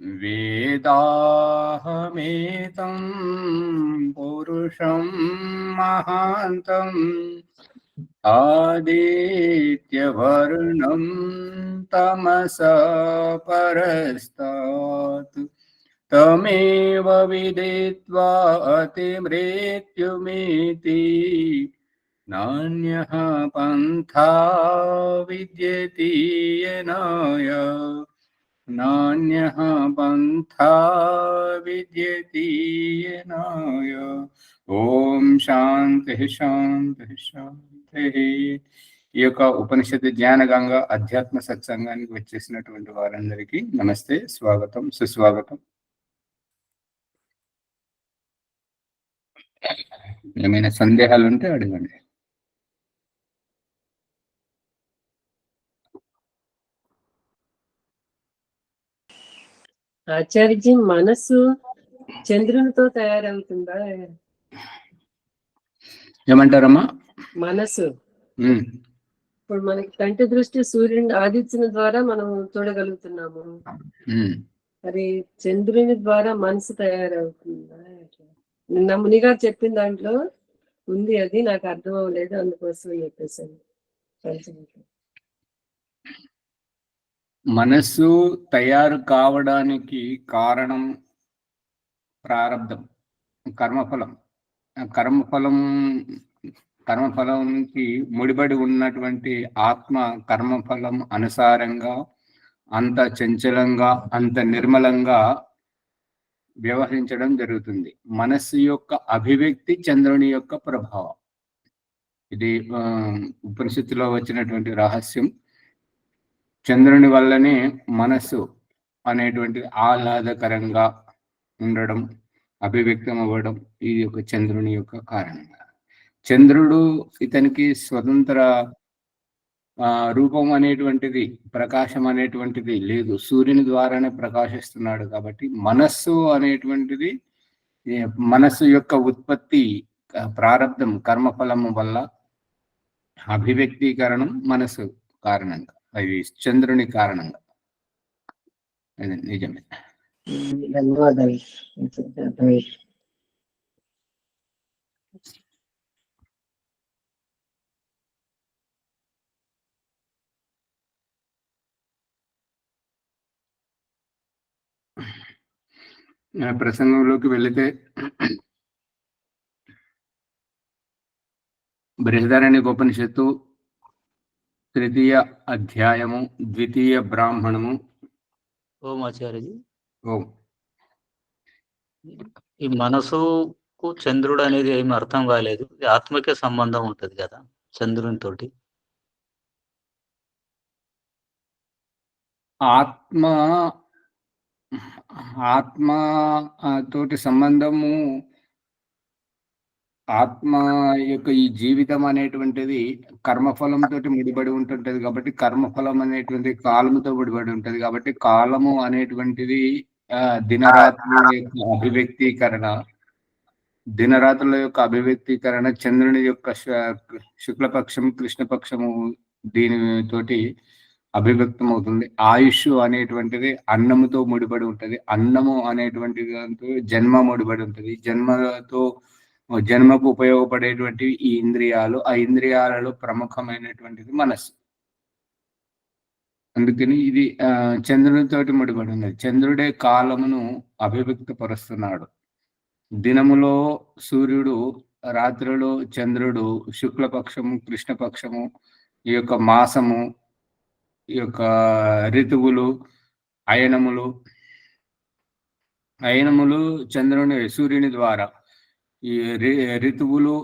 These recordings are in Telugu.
వేదాహమేతం పురుషం మహాంతం ఆదిత్యవర్ణం తమసా పరస్తాత్ తమేవ విదిత్వా అతిమృత్యుమితి నాన్యః పంథా విద్యతే యనాయ నాన్యః పంథా విద్యతే యనాయ. ఓం శాంతి శాంతి శాంతి. ఈ యొక్క ఉపనిషత్తు జ్ఞాన గంగ అధ్యాత్మ సత్సంగానికి వచ్చేసినటువంటి వారందరికీ నమస్తే, స్వాగతం, సుస్వాగతం. ఏమైనా సందేహాలు ఉంటే అడగండి. ఆచార్యజీ, మనసు చంద్రునితో తయారవుతుందా? ఏమంటారమ్మా? మనసు ఇప్పుడు మనకి కంటి దృష్టి సూర్యుని ఆదిత్యుని ద్వారా మనం చూడగలుగుతున్నాము. మరి చంద్రుని ద్వారా మనసు తయారవుతుందా? నిన్న మునిగారు చెప్పిన దాంట్లో ఉంది, అది నాకు అర్థం అవ్వలేదు, అందుకోసం చెప్పేసాను. మనస్సు తయారు కావడానికి కారణం ప్రారబ్ధం, కర్మఫలం. కర్మఫలంకి ముడిపడి ఉన్నటువంటి ఆత్మ కర్మఫలం అనుసారంగా అంత చంచలంగా, అంత నిర్మలంగా వ్యవహరించడం జరుగుతుంది. మనస్సు యొక్క అభివ్యక్తి చంద్రుని యొక్క ప్రభావం. ఇది ఉపనిషత్తులో వచ్చినటువంటి రహస్యం. చంద్రుని వల్లనే మనస్సు అనేటువంటి ఆహ్లాదకరంగా ఉండడం, అభివ్యక్తం అవ్వడం, ఇది ఒక చంద్రుని యొక్క కారణంగా. చంద్రుడు ఇతనికి స్వతంత్ర రూపం అనేటువంటిది, ప్రకాశం అనేటువంటిది లేదు, సూర్యుని ద్వారానే ప్రకాశిస్తున్నాడు. కాబట్టి మనస్సు అనేటువంటిది, మనస్సు యొక్క ఉత్పత్తి ప్రారబ్ధం, కర్మఫలము వల్ల అభివ్యక్తీకరణం మనస్సు కారణంగా, అవి చంద్రుని కారణంగా. అది నిజమే. ధన్యవాదాలు. ప్రసంగంలోకి వెళితే, బృహదారణ్యకోపనిషత్తు 3వ అధ్యాయము 2వ బ్రాహ్మణము. ఓం ఆచార్యజీ. ఓం. ఈ మనసుకు చంద్రుడు అనేది ఏమి అర్థం కాలేదు. ఆత్మకే సంబంధం ఉంటది కదా చంద్రుని తోటి. ఆత్మ తోటి సంబంధము, ఆత్మ యొక్క ఈ జీవితం అనేటువంటిది కర్మఫలంతో ముడిపడి ఉంటుంటది. కాబట్టి కర్మఫలం అనేటువంటి కాలముతో ముడిపడి ఉంటది. కాబట్టి కాలము అనేటువంటిది దినరాత్రుల యొక్క అభివ్యక్తీకరణ. దినరాత్రుల యొక్క అభివ్యక్తీకరణ చంద్రుని యొక్క శుక్లపక్షం, కృష్ణపక్షము దీనితోటి అభివ్యక్తం అవుతుంది. ఆయుష్ అనేటువంటిది అన్నముతో ముడిపడి ఉంటుంది. అన్నము అనేటువంటి దాంతో జన్మ ముడిపడి ఉంటుంది. జన్మకు ఉపయోగపడేటువంటి ఈ ఇంద్రియాలు, ఆ ఇంద్రియాలలో ప్రముఖమైనటువంటిది మనస్సు. అందుకని ఇది చంద్రునితోటి ముడిపడి ఉన్నది. చంద్రుడే కాలమును అభివ్యక్తపరుస్తున్నాడు. దినములో సూర్యుడు, రాత్రిలో చంద్రుడు, శుక్లపక్షము, కృష్ణపక్షము, ఈ యొక్క మాసము, ఈ యొక్క ఋతువులు, అయనములు సూర్యుని ద్వారా, ఈ ఋతువులు,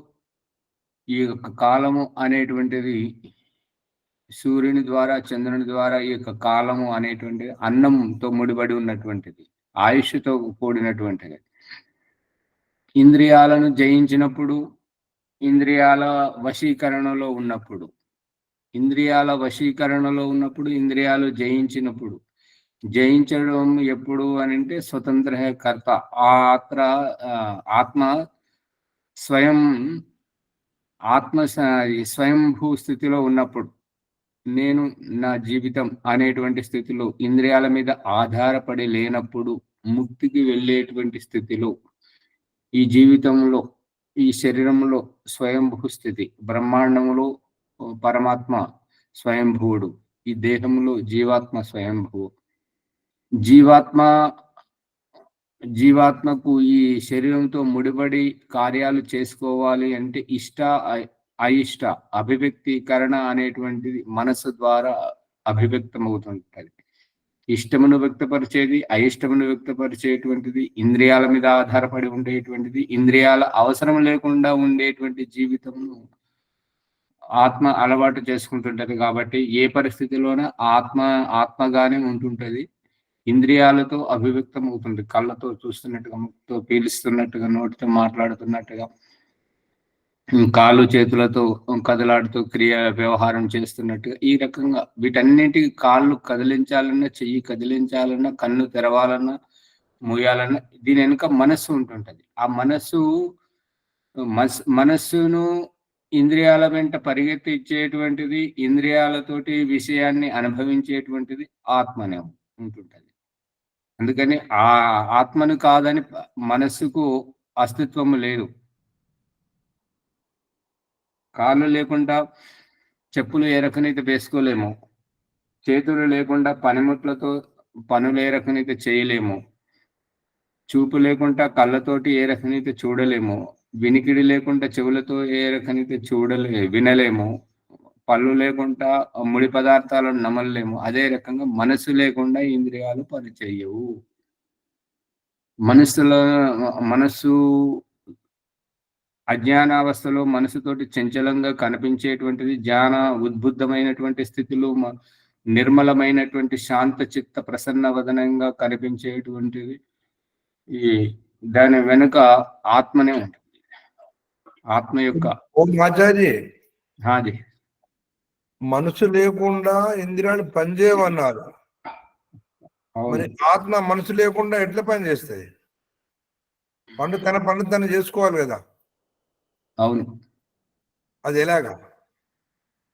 ఈ యొక్క కాలము అనేటువంటిది సూర్యుని ద్వారా, చంద్రుని ద్వారా, ఈ యొక్క కాలము అనేటువంటిది అన్నంతో ముడిపడి ఉన్నటువంటిది, ఆయుష్తో కూడినటువంటిది. ఇంద్రియాలను జయించినప్పుడు, ఇంద్రియాల వశీకరణలో ఉన్నప్పుడు, ఇంద్రియాలు జయించినప్పుడు, జయించడం ఎప్పుడు అని అంటే స్వతంత్ర కర్త, ఆత్మ స్వయంభూ స్థితిలో ఉన్నప్పుడు, నేను నా జీవితం అనేటువంటి స్థితిలో ఇంద్రియాల మీద ఆధారపడి లేనప్పుడు ముక్తికి వెళ్ళేటువంటి స్థితిలో ఈ జీవితంలో ఈ శరీరంలో స్వయంభూ స్థితి, బ్రహ్మాండంలో పరమాత్మ స్వయంభూవుడు, ఈ దేహంలో జీవాత్మ స్వయంభూ. జీవాత్మ జీవాత్మకు ఈ శరీరంతో ముడిపడి కార్యాలు చేసుకోవాలి అంటే అయిష్ట అభివ్యక్తీకరణ అనేటువంటిది మనసు ద్వారా అభివ్యక్తం అవుతుంటది. ఇష్టమును వ్యక్తపరిచేది, అయిష్టమును వ్యక్తపరిచేటువంటిది, ఇంద్రియాల మీద ఆధారపడి ఉండేటువంటిది, ఇంద్రియాల అవసరం లేకుండా ఉండేటువంటి జీవితమును ఆత్మ అలవాటు చేసుకుంటుంటది. కాబట్టి ఏ పరిస్థితిలోన ఆత్మగానే ఉంటుంటది. ఇంద్రియాలతో అభివ్యక్తం అవుతుంది. కళ్ళతో చూస్తున్నట్టుగా, ముక్కుతో పీలుస్తున్నట్టుగా, నోటితో మాట్లాడుతున్నట్టుగా, కాళ్ళు చేతులతో కదలాడుతూ వ్యవహారం చేస్తున్నట్టుగా, ఈ రకంగా వీటన్నిటికి కాళ్ళు కదిలించాలన్నా, చెయ్యి కదిలించాలన్నా, కన్ను తెరవాలన్నా, మూయాలన్నా దీని వెనుక మనస్సు ఉంటుంటది. ఆ మనస్సును ఇంద్రియాల వెంట పరిగెత్తిచ్చేటువంటిది, ఇంద్రియాలతోటి విషయాన్ని అనుభవించేటువంటిది ఆత్మనే ఉంటుంటది. అందుకని ఆ ఆత్మను కాదని మనస్సుకు అస్తిత్వము లేదు. కాళ్ళు లేకుండా చెప్పులు ఏ రకనైతే వేసుకోలేము, చేతులు లేకుండా పనిముట్లతో పనులు ఏ రకనైతే చేయలేము, చూపు లేకుండా కళ్ళతోటి ఏ రకనైతే చూడలేము, వినికిడి లేకుండా చెవులతో ఏ రకనైతే వినలేము, పళ్ళు లేకుండా ముడి పదార్థాలను నమలలేము. అదే రకంగా మనసు లేకుండా ఇంద్రియాలు పనిచేయవు. మనస్సు అజ్ఞానావస్థలో మనసుతోటి చంచలంగా కనిపించేటువంటిది, జ్ఞాన ఉద్బుద్ధమైనటువంటి స్థితిలో నిర్మలమైనటువంటి శాంత చిత్త ప్రసన్న వదనంగా కనిపించేటువంటిది. దాని వెనుక ఆత్మనే ఉంటుంది. ఆత్మ యొక్క మనసు లేకుండా ఇంద్రియాలు పనిచేయమన్నారు. మరి ఆత్మ మనసు లేకుండా ఎట్లా పని చేస్తాయి? తన పనులు తను చేసుకోవాలి కదా. అవును, అది ఎలాగా?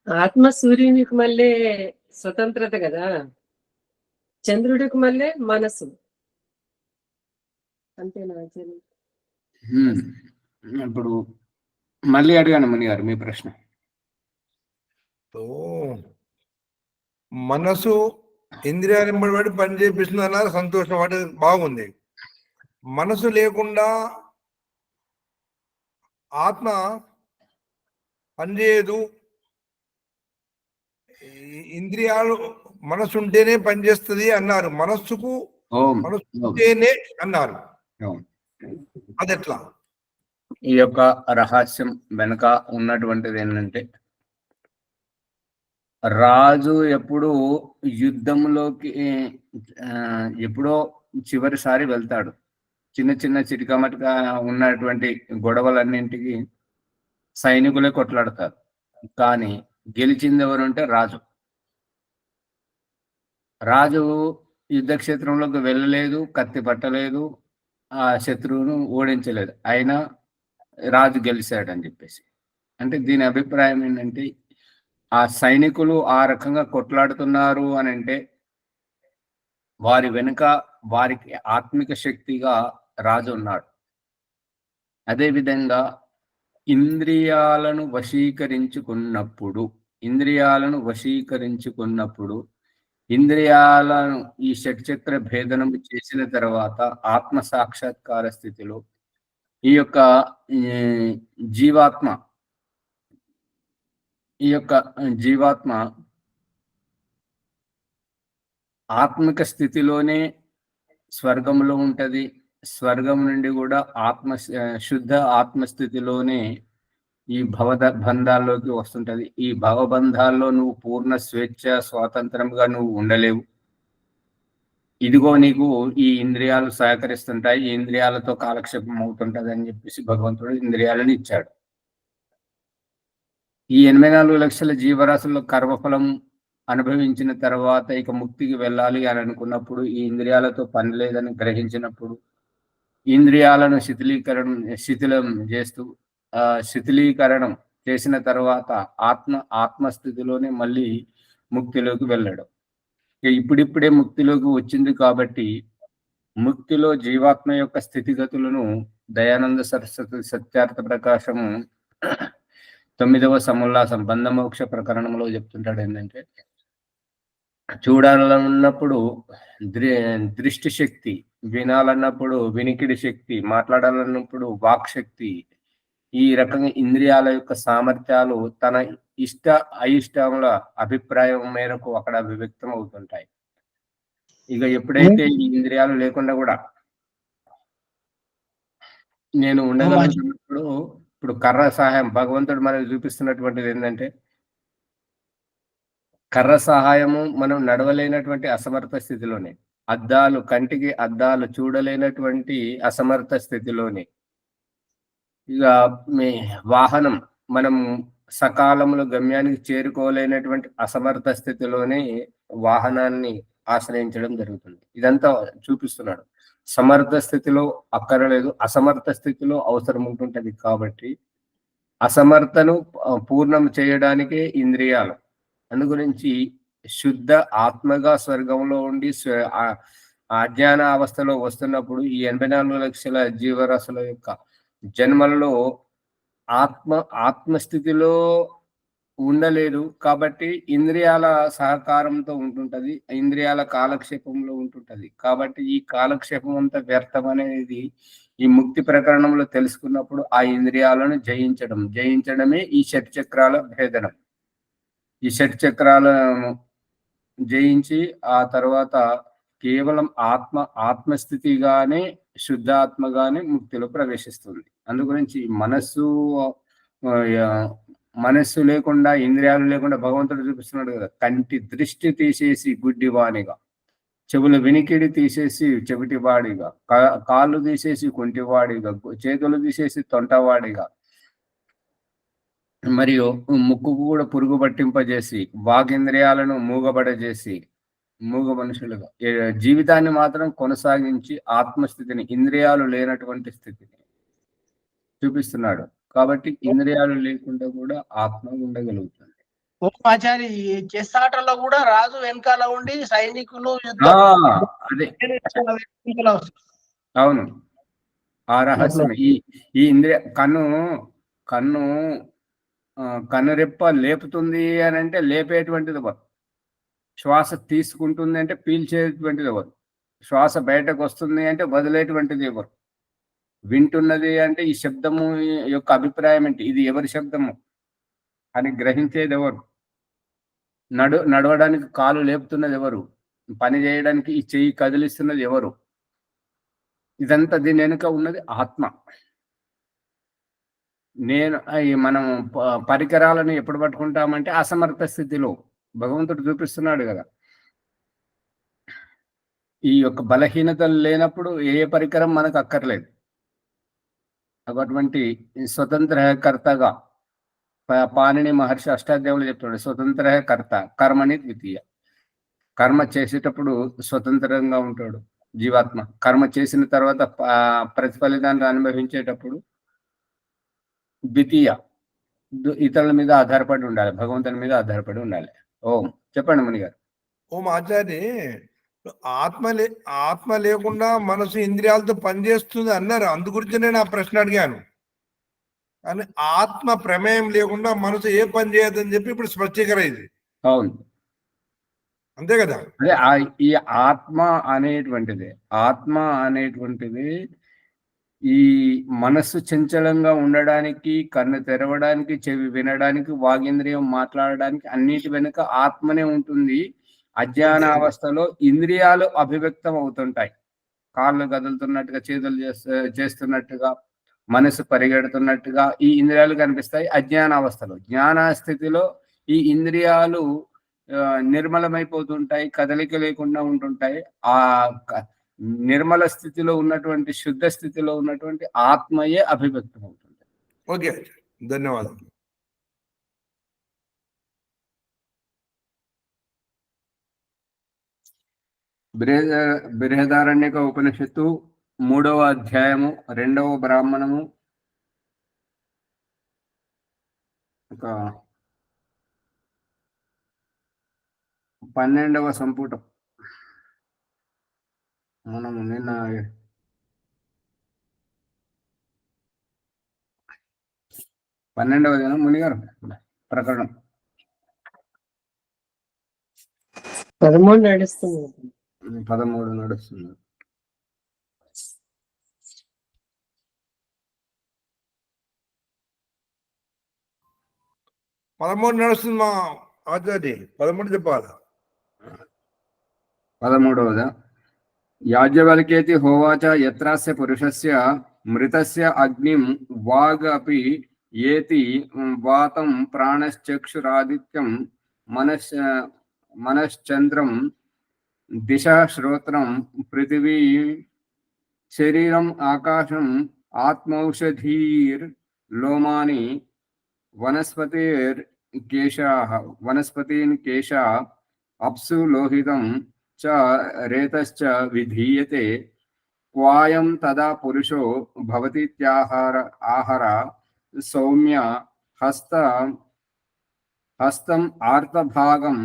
ఆత్మ సూర్యునికి మళ్ళీ స్వతంత్రత కదా, చంద్రుడికి మళ్ళీ మనసు. అంతేనా? ఇప్పుడు మళ్ళీ అడిగాను ముని గారు మీ ప్రశ్న. మనసు ఇంద్రియాలు బట్టి పని చేపిస్తుంది అన్నారు, సంతోషం, వాటి బాగుంది. మనసు లేకుండా ఆత్మ పనిచేయదు, ఇంద్రియాలు మనసు ఉంటేనే పనిచేస్తుంది అన్నారు. మనస్సుకు మనసు ఉంటేనే అన్నారు. అది ఎట్లా? ఈ యొక్క రహస్యం వెనుక ఉన్నటువంటిది ఏంటంటే, రాజు ఎప్పుడు యుద్ధంలోకి ఎప్పుడో చివరిసారి వెళ్తాడు. చిన్న చిన్న చిటికమటిగా ఉన్నటువంటి గొడవలన్నింటికి సైనికులే కొట్లాడతారు. కానీ గెలిచింది ఎవరు అంటే రాజు. రాజు యుద్ధ క్షేత్రంలోకి వెళ్ళలేదు, కత్తి పట్టలేదు, ఆ శత్రువును ఓడించలేదు, అయినా రాజు గెలిచాడని చెప్పేసి. అంటే దీని అభిప్రాయం ఏంటంటే, ఆ సైనికులు ఆ రకంగా కొట్లాడుతున్నారు అని అంటే వారి వెనుక వారికి ఆత్మిక శక్తిగా రాజు ఉన్నాడు. అదేవిధంగా ఇంద్రియాలను వశీకరించుకున్నప్పుడు ఇంద్రియాలను ఈ షట్చక్ర భేదనం చేసిన తర్వాత ఆత్మ సాక్షాత్కార స్థితిలో ఈ యొక్క జీవాత్మ ఆత్మిక స్థితిలోనే స్వర్గంలో ఉంటది. స్వర్గం నుండి కూడా శుద్ధ ఆత్మస్థితిలోనే ఈ భవబంధాల్లోకి వస్తుంటది. ఈ భవబంధాల్లో నువ్వు పూర్ణ స్వేచ్ఛ స్వాతంత్రంగా నువ్వు ఉండలేవు. ఇదిగో నీకు ఈ ఇంద్రియాలు సహకరిస్తుంటాయి, ఈ ఇంద్రియాలతో కాలక్షేపం అవుతుంటది అని చెప్పేసి భగవంతుడు ఇంద్రియాలను ఇచ్చాడు. ఈ 84 లక్షల జీవరాశుల్లో కర్మఫలం అనుభవించిన తర్వాత ఇక ముక్తికి వెళ్ళాలి అని అనుకున్నప్పుడు, ఈ ఇంద్రియాలతో పని లేదని గ్రహించినప్పుడు, ఇంద్రియాలను శిథిలం చేస్తూ శిథిలీకరణం చేసిన తర్వాత ఆత్మస్థితిలోనే మళ్ళీ ముక్తిలోకి వెళ్ళడు. ఇప్పుడిప్పుడే ముక్తిలోకి వచ్చింది కాబట్టి ముక్తిలో జీవాత్మ యొక్క స్థితిగతులను దయానంద సరస్వతి సత్యార్థ ప్రకాశము 9వ సముల్లాసం బంధమోక్ష ప్రకరణంలో చెప్తుంటాడు ఏంటంటే, చూడాలన్నప్పుడు దృష్టి శక్తి, వినాలన్నప్పుడు వినికిడి శక్తి, మాట్లాడాలన్నప్పుడు వాక్ శక్తి, ఈ రకంగా ఇంద్రియాల యొక్క సామర్థ్యాలు తన ఇష్ట అయిష్టముల అభిప్రాయం మేరకు అక్కడ వివ్యక్తం అవుతుంటాయి. ఇక ఎప్పుడైతే ఈ ఇంద్రియాలు లేకుండా కూడా నేను ఉండగలుగుతున్నప్పుడు, ఇప్పుడు కర్ర సహాయం భగవంతుడు మనకు చూపిస్తున్నటువంటిది ఏంటంటే, కర్ర సహాయము మనం నడవలేనటువంటి అసమర్థ స్థితిలోనే, కంటికి అద్దాలు చూడలేనటువంటి అసమర్థ స్థితిలోనే, ఇక మీ వాహనం మనం సకాలంలో గమ్యానికి చేరుకోలేనటువంటి అసమర్థ స్థితిలోనే వాహనాన్ని ఆశ్రయించడం జరుగుతుంది. ఇదంతా చూపిస్తున్నాడు. సమర్థ స్థితిలో అక్కరలేదు, అసమర్థ స్థితిలో అవసరం ఉంటుంటది. కాబట్టి అసమర్థను పూర్ణం చేయడానికే ఇంద్రియాలు. అందుగురించి శుద్ధ ఆత్మగా స్వర్గంలో ఉండి అజ్ఞాన అవస్థలో వస్తున్నప్పుడు ఈ 84 లక్షల జీవరాశుల యొక్క జన్మలలో ఆత్మస్థితిలో ఉండలేదు. కాబట్టి ఇంద్రియాల సహకారంతో ఉంటుంటది, ఇంద్రియాల కాలక్షేపంలో ఉంటుంటది. కాబట్టి ఈ కాలక్షేపం అంతా వ్యర్థం అనేది ఈ ముక్తి ప్రకరణంలో తెలుసుకున్నప్పుడు ఆ ఇంద్రియాలను జయించడమే ఈ షట్చక్రాల భేదనం. ఈ షట్చక్రాలను జయించి ఆ తర్వాత కేవలం ఆత్మస్థితిగానే శుద్ధాత్మగానే ముక్తిలో ప్రవేశిస్తుంది. అందుగురించి మనస్సు లేకుండా, ఇంద్రియాలు లేకుండా భగవంతుడు చూపిస్తున్నాడు కదా, కంటి దృష్టి తీసేసి గుడ్డివాణిగా, చెవుల వినికిడి తీసేసి చెవిటివాడిగా, కాళ్ళు తీసేసి కుంటివాడిగా, చేతులు తీసేసి తొంటవాడిగా, మరియు ముక్కుకు కూడా పురుగు పట్టింపజేసి, వాగింద్రియాలను మూగబడజేసి, మూగ మనుషులుగా జీవితాన్ని మాత్రం కొనసాగించి ఆత్మస్థితిని, ఇంద్రియాలు లేనటువంటి స్థితిని చూపిస్తున్నాడు. కాబట్టి ఇంద్రియాలు లేకుండా కూడా ఆత్మ ఉండగలుగుతుంది. ఆచారి ఈ చెస్ ఆటలో కూడా రాజు వెనకాల ఉండి సైనికులు అదే అవును, ఆ రహస్యం. ఈ ఇంద్రియ కన్నురెప్ప లేపుతుంది అని అంటే లేపేటువంటిది ఎవరు? శ్వాస తీసుకుంటుంది అంటే పీల్చేటువంటిది ఎవరు? శ్వాస బయటకు వస్తుంది అంటే వదిలేటువంటిది ఎవరు? వింటున్నది అంటే ఈ శబ్దము యొక్క అభిప్రాయం ఏంటి, ఇది ఎవరి శబ్దము అని గ్రహించేది ఎవరు? నడవడానికి కాలు లేపుతున్నది ఎవరు? పని చేయడానికి ఈ చెయ్యి కదిలిస్తున్నది ఎవరు? ఇదంతా దీని వెనుక ఉన్నది ఆత్మ. మనం పరికరాలను ఎప్పుడు పట్టుకుంటామంటే అసమర్థ స్థితిలో. భగవంతుడు చూపిస్తున్నాడు కదా, ఈ యొక్క బలహీనతలు లేనప్పుడు ఏ పరికరం మనకు అక్కర్లేదు. అటువంటి స్వతంత్రకర్తగా పాణిని మహర్షి అష్టాధ్యాయంలో చెప్తున్నాడు, స్వతంత్రకర్త కర్మని ద్వితీయ. కర్మ చేసేటప్పుడు స్వతంత్రంగా ఉంటాడు జీవాత్మ. కర్మ చేసిన తర్వాత ప్రతిఫలితాన్ని అనుభవించేటప్పుడు ద్వితీయ, ఇతరుల మీద ఆధారపడి ఉండాలి, భగవంతుని మీద ఆధారపడి ఉండాలి. ఓం చెప్పండి మునిగారు. ఓం ఆచార్య, ఆత్మ లేకుండా మనసు ఇంద్రియాలతో పనిచేస్తుంది అన్నారు. అందు గురించి నేను ఆ ప్రశ్న అడిగాను. కానీ ఆత్మ ప్రమేయం లేకుండా మనసు ఏ పని చేయదని చెప్పి ఇప్పుడు స్పష్టీకరైంది. అవును, అంతే కదా. అదే ఈ ఆత్మ అనేటువంటిది ఈ మనస్సు చంచలంగా ఉండడానికి, కన్ను తెరవడానికి, చెవి వినడానికి, వాగేంద్రియం మాట్లాడడానికి, అన్నిటి వెనుక ఆత్మనే ఉంటుంది. అజ్ఞాన అవస్థలో ఇంద్రియాలు అభివ్యక్తం అవుతుంటాయి. కాళ్ళు కదులుతున్నట్టుగా, చేతులు చేస్తున్నట్టుగా, మనసు పరిగెడుతున్నట్టుగా ఈ ఇంద్రియాలు కనిపిస్తాయి అజ్ఞాన అవస్థలో. జ్ఞాన స్థితిలో ఈ ఇంద్రియాలు నిర్మలమైపోతుంటాయి, కదలిక లేకుండా ఉంటుంటాయి. ఆ నిర్మల స్థితిలో ఉన్నటువంటి, శుద్ధ స్థితిలో ఉన్నటువంటి ఆత్మయే అభివ్యక్తం అవుతుంది. ఓకే, ధన్యవాదాలు. బృహదారణ్యక ఉపనిషత్తు 3వ అధ్యాయము 2వ బ్రాహ్మణము ఒక 12వ సంపుటం. మనము నిన్న 12వ దినం మునిగారు ప్రకరణం 13 నడుస్తుంది. 13 నడుస్తుంది. పదమూడు నడుస్తుంది మా ఆచార్య. 13 చెప్పాలి. 13వదా యాజ్ఞవల్క్యేతి హోవాచ యత్రాస్య పురుషస్య మృతస్య అగ్నిం వాగ్ అపి ఏతి వాతం ప్రాణశ్చక్షురాదిత్యం మనశ్చంద్రం దిశ శ్రోత్రం పృథివీ శరీరం ఆకాశం ఆత్మౌషధీర్ లోమాని వనస్పతీన్ కేశా అప్సు లోహితం చ రేతశ్చ విధీయతే క్వాయం తదా పురుషో భవతీత్యాహార సౌమ్య హస్తం ఆర్తభాగం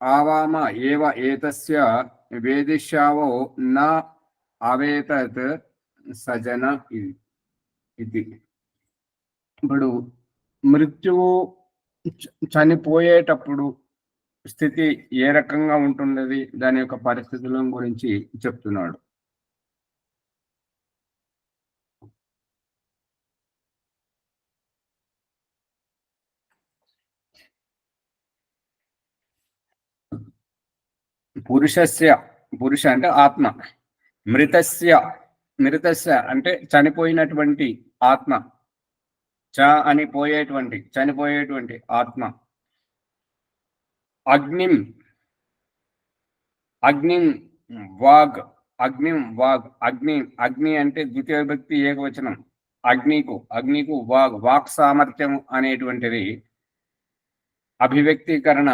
ఆవామ ఏవ ఏతస్య వేదిష్యావో న అవేతత్ సజన ఇది. ఇప్పుడు మృత్యువు చనిపోయేటప్పుడు స్థితి ఏ రకంగా ఉంటున్నది, దాని యొక్క పరిస్థితుల గురించి చెప్తున్నాడు. పురుష అంటే ఆత్మ, మృతస్య అంటే చనిపోయినటువంటి ఆత్మ, చనిపోయేటువంటి ఆత్మ. అగ్నిం వాగ్ అగ్ని అంటే ద్వితీయ విభక్తి ఏకవచనం. అగ్నికు వాక్ సామర్థ్యం అనేటువంటిది అభివ్యక్తీకరణ.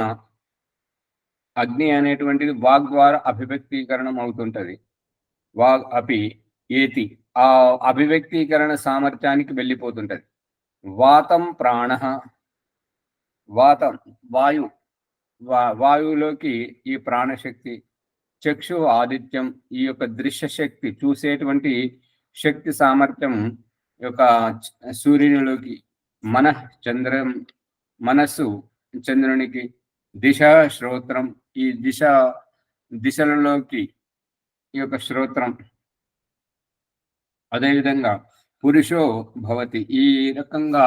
అగ్ని అనేటువంటిది వాగ్ ద్వారా అభివ్యక్తీకరణం అవుతుంటది. వాగ్ అపి ఏతి ఆ అభివ్యక్తీకరణ సామర్థ్యానికి వెళ్ళిపోతుంటది. వాతం ప్రాణ, వాతం వాయువులోకి ఈ ప్రాణశక్తి, చక్షు ఆదిత్యం ఈ యొక్క దృశ్య శక్తి, చూసేటువంటి శక్తి సామర్థ్యం యొక్క సూర్యునిలోకి, మనస్సు చంద్రునికి, దిశ శ్రోత్రం ఈ దిశలలోకి ఈ యొక్క శ్రోత్రం. అదేవిధంగా పురుషో భవతి ఈ రకంగా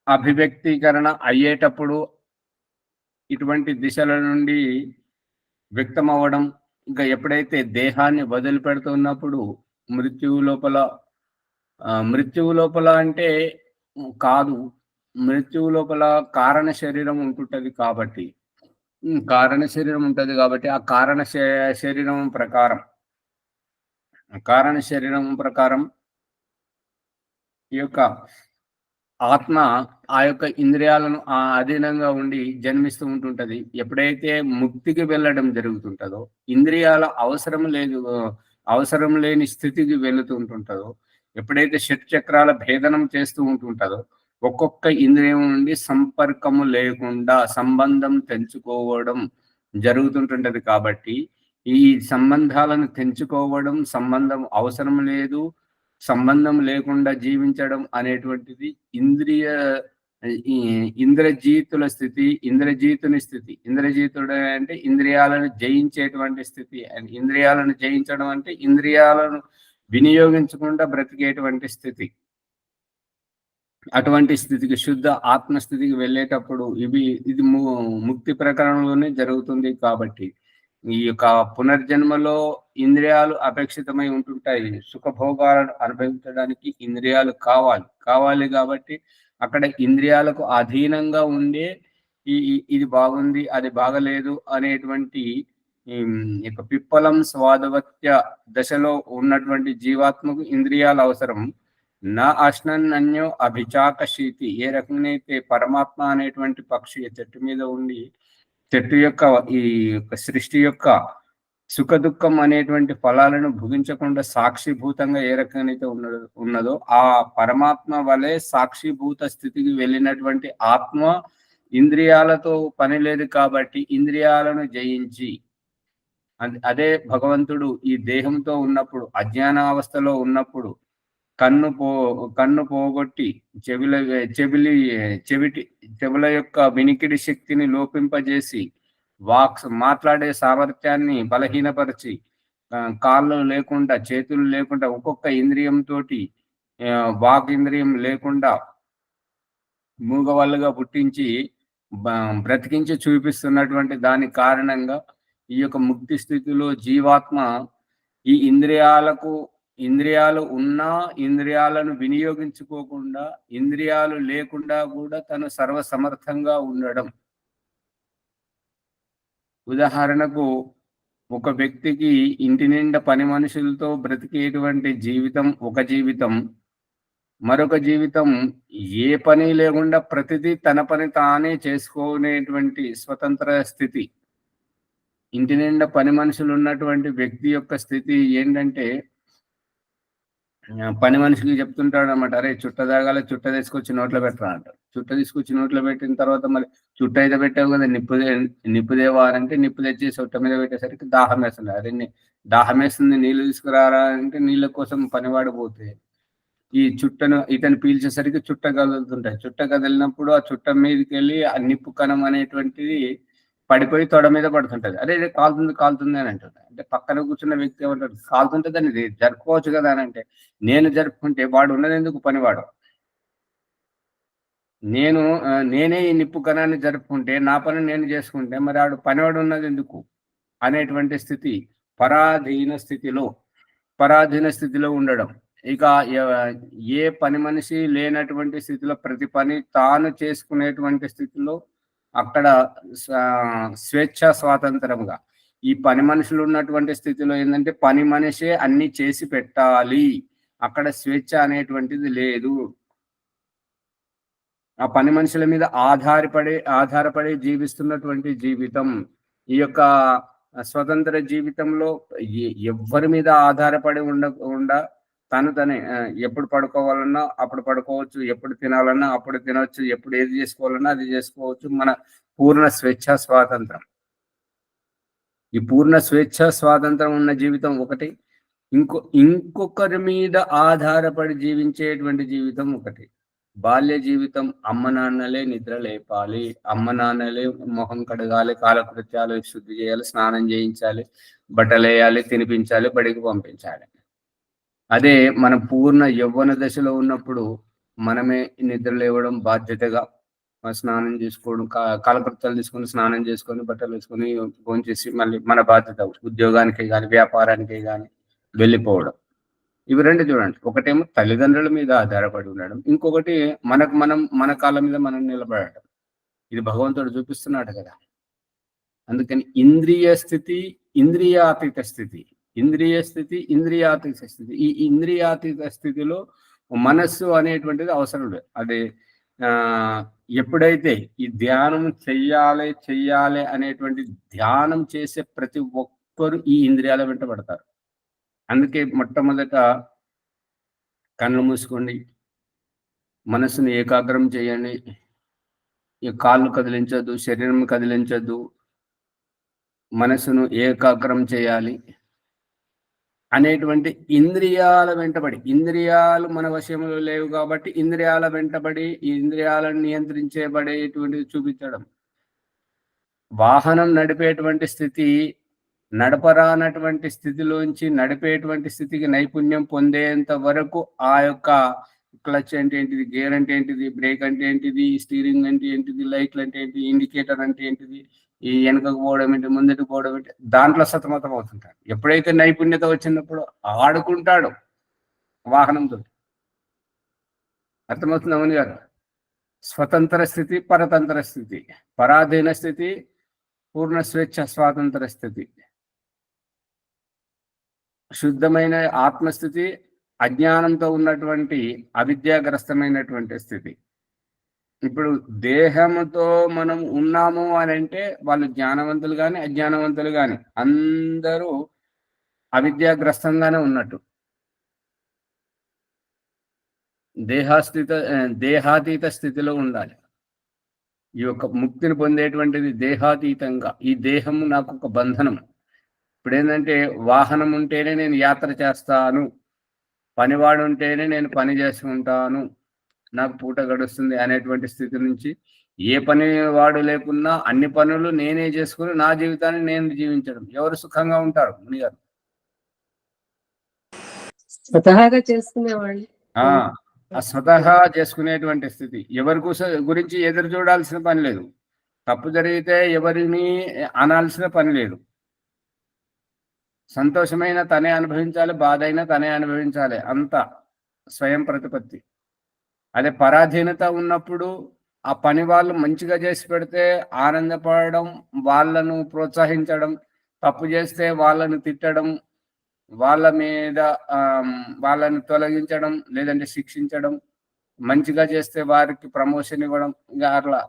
అభివ్యక్తీకరణ అయ్యేటప్పుడు ఇటువంటి దిశల నుండి వ్యక్తం అవ్వడం. ఇంకా ఎప్పుడైతే దేహాన్ని వదిలిపెడుతున్నప్పుడు మృత్యువు లోపల అంటే కాదు, మృత్యువు లోపల కారణ శరీరం ఉంటుంటది కాబట్టి ఆ కారణ శరీరం ప్రకారం ఈ యొక్క ఆత్మ ఆ యొక్క ఇంద్రియాలను అధీనంగా ఉండి జన్మిస్తూ ఉంటుంటది. ఎప్పుడైతే ముక్తికి వెళ్ళడం జరుగుతుంటదో, ఇంద్రియాల అవసరం లేని స్థితికి వెళుతుంటుంటదో, ఎప్పుడైతే షట్చక్రాల భేదనం చేస్తూ ఉంటుంటదో, ఒక్కొక్క ఇంద్రియం నుండి సంపర్కము లేకుండా సంబంధం తెంచుకోవడం జరుగుతుంటుంటది. కాబట్టి ఈ సంబంధాలను తెంచుకోవడం, సంబంధం అవసరం లేదు, సంబంధం లేకుండా జీవించడం అనేటువంటిది ఇంద్రజీతుని స్థితి. ఇంద్రజీతుడు అంటే ఇంద్రియాలను జయించేటువంటి స్థితి. ఇంద్రియాలను జయించడం అంటే ఇంద్రియాలను వినియోగించకుండా బ్రతికేటువంటి స్థితి. అటువంటి స్థితికి, శుద్ధ ఆత్మస్థితికి వెళ్ళేటప్పుడు ఇది ముక్తి ప్రకరణలోనే జరుగుతుంది. కాబట్టి ఈ యొక్క పునర్జన్మలో ఇంద్రియాలు అపేక్షితమై ఉంటుంటాయి. సుఖభోగాలను అనుభవించడానికి ఇంద్రియాలు కావాలి కాబట్టి అక్కడ ఇంద్రియాలకు అధీనంగా ఉండే ఇది బాగుంది, అది బాగలేదు అనేటువంటి పిప్పలం స్వాదవత్య దశలో ఉన్నటువంటి జీవాత్మకు ఇంద్రియాలు అవసరం. నా అశ్నన్యో అభిచాకశీతి ఏ రకంగానైతే పరమాత్మ అనేటువంటి పక్షి చెట్టు మీద ఉండి చెట్టు యొక్క ఈ సృష్టి యొక్క సుఖ దుఃఖం అనేటువంటి ఫలాలను భుగించకుండా సాక్షిభూతంగా ఏ రకంగానైతే ఉన్నదో ఆ పరమాత్మ వలె సాక్షిభూత స్థితికి వెళ్ళినటువంటి ఆత్మ ఇంద్రియాలతో పని లేదు కాబట్టి ఇంద్రియాలను జయించి, అదే భగవంతుడు ఈ దేహంతో ఉన్నప్పుడు, అజ్ఞానావస్థలో ఉన్నప్పుడు కన్ను పోగొట్టి చెవుల యొక్క వినికిడి శక్తిని లోపింపజేసి మాట్లాడే సామర్థ్యాన్ని బలహీనపరిచి, కాళ్ళు లేకుండా, చేతులు లేకుండా, ఒక్కొక్క ఇంద్రియంతో, వాక్ ఇంద్రియం లేకుండా మూగవాళ్ళుగా పుట్టించి బ్రతికించి చూపిస్తున్నటువంటి దాని కారణంగా ఈ యొక్క ముక్తి స్థితిలో జీవాత్మ ఈ ఇంద్రియాలు ఉన్నా ఇంద్రియాలను వినియోగించుకోకుండా, ఇంద్రియాలు లేకుండా కూడా తను సర్వసమర్థంగా ఉండడం. ఉదాహరణకు ఒక వ్యక్తికి ఇంటి నిండా పని మనుషులతో బ్రతికేటువంటి జీవితం ఒక జీవితం, మరొక జీవితం ఏ పని లేకుండా ప్రతిదీ తన పని తానే చేసుకునేటువంటి స్వతంత్ర స్థితి. ఇంటి నిండా పని మనుషులు ఉన్నటువంటి వ్యక్తి యొక్క స్థితి ఏంటంటే, పని మనిషికి చెప్తుంటాడు అన్నమాట, అరే చుట్ట తాగాలి, చుట్ట తీసుకొచ్చి నోట్లో పెట్టరా అంటారు. చుట్ట తీసుకొచ్చి నోట్లో పెట్టిన తర్వాత మరి చుట్ట అయితే పెట్టావు కదా, నిప్పుదేవా అంటే నిప్పు తెచ్చి చుట్ట మీద పెట్టేసరికి దాహం వేస్తుంది. అదే దాహం వేస్తుంది, నీళ్ళు తీసుకురారా అంటే నీళ్ళ కోసం పనివాడు పోతే ఈ చుట్టను ఇతను పీల్చేసరికి చుట్ట కదులుతుంటాయి. చుట్ట కదిలినప్పుడు ఆ చుట్ట మీదకి వెళ్ళి ఆ నిప్పు కణం అనేటువంటిది పడిపోయి తొడ మీద పడుతుంటది. అరే కాలుతుంది అని అంటుంది. అంటే పక్కన కూర్చున్న వ్యక్తి ఏమంటాడు, కాలుతుంటే దాన్ని జరుపుకోవచ్చు కదా అని అంటే, నేను జరుపుకుంటే వాడు ఉన్నది ఎందుకు పనివాడు? నేనే ఈ నిప్పు కణాన్ని జరుపుకుంటే, నా పని నేను చేసుకుంటే మరి ఆడు పనివాడు ఉన్నది ఎందుకు అనేటువంటి స్థితి పరాధీన స్థితిలో ఉండడం. ఇక ఏ పని మనిషి లేనటువంటి స్థితిలో ప్రతి పని తాను చేసుకునేటువంటి స్థితిలో అక్కడ స్వేచ్ఛ స్వాతంత్రంగా, ఈ పని మనుషులు ఉన్నటువంటి స్థితిలో ఏంటంటే పని మనిషే అన్ని చేసి పెట్టాలి, అక్కడ స్వేచ్ఛ అనేటువంటిది లేదు. ఆ పని మనుషుల మీద ఆధారపడి జీవిస్తున్నటువంటి జీవితం. ఈ యొక్క స్వతంత్ర జీవితంలో ఎవ్వరి మీద ఆధారపడి ఉండకుండా తనే ఎప్పుడు పడుకోవాలన్నా అప్పుడు పడుకోవచ్చు, ఎప్పుడు తినాలన్నా అప్పుడు తినవచ్చు, ఎప్పుడు ఏది చేసుకోవాలన్నా అది చేసుకోవచ్చు. మన పూర్ణ స్వేచ్ఛ స్వాతంత్రం. ఈ పూర్ణ స్వేచ్ఛ స్వాతంత్రం ఉన్న జీవితం ఒకటి, ఇంకొకరి మీద ఆధారపడి జీవించేటువంటి జీవితం ఒకటి. బాల్య జీవితం అమ్మ నాన్నలే నిద్ర లేపాలి, అమ్మ నాన్నలే మొహం కడగాలి, కాలకృత్యాలు శుద్ధి చేయాలి, స్నానం చేయించాలి, బట్టలు వేయాలి, తినిపించాలి, బడికి పంపించాలి. అదే మనం పూర్ణ యవ్వన దశలో ఉన్నప్పుడు మనమే నిద్ర లేవడం బాధ్యతగా, స్నానం చేసుకోవడం, కాలకృత్యాలు తీసుకొని స్నానం చేసుకొని బట్టలు వేసుకొని భోంచేసి మళ్ళీ మన బాధ్యత ఉద్యోగానికి కానీ వ్యాపారానికి కానీ వెళ్ళిపోవడం. ఇవి రెండు చూడండి. ఒకటేమో తల్లిదండ్రుల మీద ఆధారపడి ఉండడం, ఇంకొకటి మన కాళ్ళ మీద మనం నిలబడటం. ఇది భగవంతుడు చూపిస్తున్నాడు కదా. అందుకని ఇంద్రియాతీత స్థితి. ఈ ఇంద్రియాతీత స్థితిలో మనస్సు అనేటువంటిది అవసరం లేదు. అదే ఎప్పుడైతే ఈ ధ్యానం చెయ్యాలి అనేటువంటి ధ్యానం చేసే ప్రతి ఒక్కరు ఈ ఇంద్రియాల వెంట పడతారు. అందుకే మొట్టమొదట కళ్ళు మూసుకోండి, మనసును ఏకాగ్రం చేయండి, ఈ కాళ్ళు కదిలించద్దు, శరీరం కదిలించద్దు, మనసును ఏకాగ్రం చేయాలి అనేటువంటి ఇంద్రియాల వెంటబడి, ఇంద్రియాలు మన వశంలో లేవు కాబట్టి ఇంద్రియాల వెంటబడి ఈ ఇంద్రియాలను నియంత్రించేబడేటువంటిది చూపించడం. వాహనం నడిపేటువంటి స్థితి, నడపరానటువంటి స్థితిలోంచి నడిపేటువంటి స్థితికి నైపుణ్యం పొందేంత వరకు ఆ యొక్క క్లచ్ అంటే ఏంటిది, గేర్ అంటే ఏంటిది, బ్రేక్ అంటే ఏంటిది, స్టీరింగ్ అంటే ఏంటిది, లైట్లు అంటే ఏంటి, ఇండికేటర్ అంటే ఏంటిది, ఈ వెనకకు పోవడం ఏంటి, ముందుకు పోవడం ఏంటి, దాంట్లో సతమతం అవుతుంటాడు. ఎప్పుడైతే నైపుణ్యత వచ్చినప్పుడు ఆడుకుంటాడు వాహనంతో. అర్థమవుతుంది అమని గారు? స్వతంత్ర స్థితి, పరతంత్ర స్థితి, పరాధీన స్థితి, పూర్ణ స్వేచ్ఛ స్వాతంత్ర స్థితి, శుద్ధమైన ఆత్మస్థితి, అజ్ఞానంతో ఉన్నటువంటి అవిద్యాగ్రస్తమైనటువంటి స్థితి. ఇప్పుడు దేహంతో మనం ఉన్నాము అని అంటే వాళ్ళు జ్ఞానవంతులు కానీ అజ్ఞానవంతులు కానీ అందరూ అవిద్యాగ్రస్తంగానే ఉన్నట్టు. దేహాతీత స్థితిలో ఉండాలి. ఈ యొక్క ముక్తిని పొందేటువంటిది దేహాతీతంగా. ఈ దేహం నాకు ఒక బంధనం. ఇప్పుడు ఏంటంటే వాహనం ఉంటేనే నేను యాత్ర చేస్తాను, పనివాడు ఉంటేనే నేను పని చేసుకుంటాను, నాకు పూట గడుస్తుంది అనేటువంటి స్థితి నుంచి ఏ పని వాడు లేకున్నా అన్ని పనులు నేనే చేసుకుని నా జీవితాన్ని నేను జీవించడం. ఎవరు సుఖంగా ఉంటారు మునిగారు? స్వతహాగా చేసుకునేవాళ్ళు. ఆ స్వతహా చేసుకునేటువంటి స్థితి. ఎవరి గురించి ఎదురు చూడాల్సిన పని లేదు. తప్పు జరిగితే ఎవరిని అనాల్సిన పని లేదు. సంతోషమైన తనే అనుభవించాలి, బాధ అయినా తనే అనుభవించాలి. అంత స్వయం ప్రతిపత్తి. అదే పరాధీనత ఉన్నప్పుడు ఆ పని వాళ్ళు మంచిగా చేసి పెడితే ఆనందపడడం, వాళ్ళను ప్రోత్సహించడం, తప్పు చేస్తే వాళ్ళను తిట్టడం, వాళ్ళ మీద వాళ్ళని తొలగించడం, లేదంటే శిక్షించడం, మంచిగా చేస్తే వారికి ప్రమోషన్ ఇవ్వడం, ఇంకా అట్లా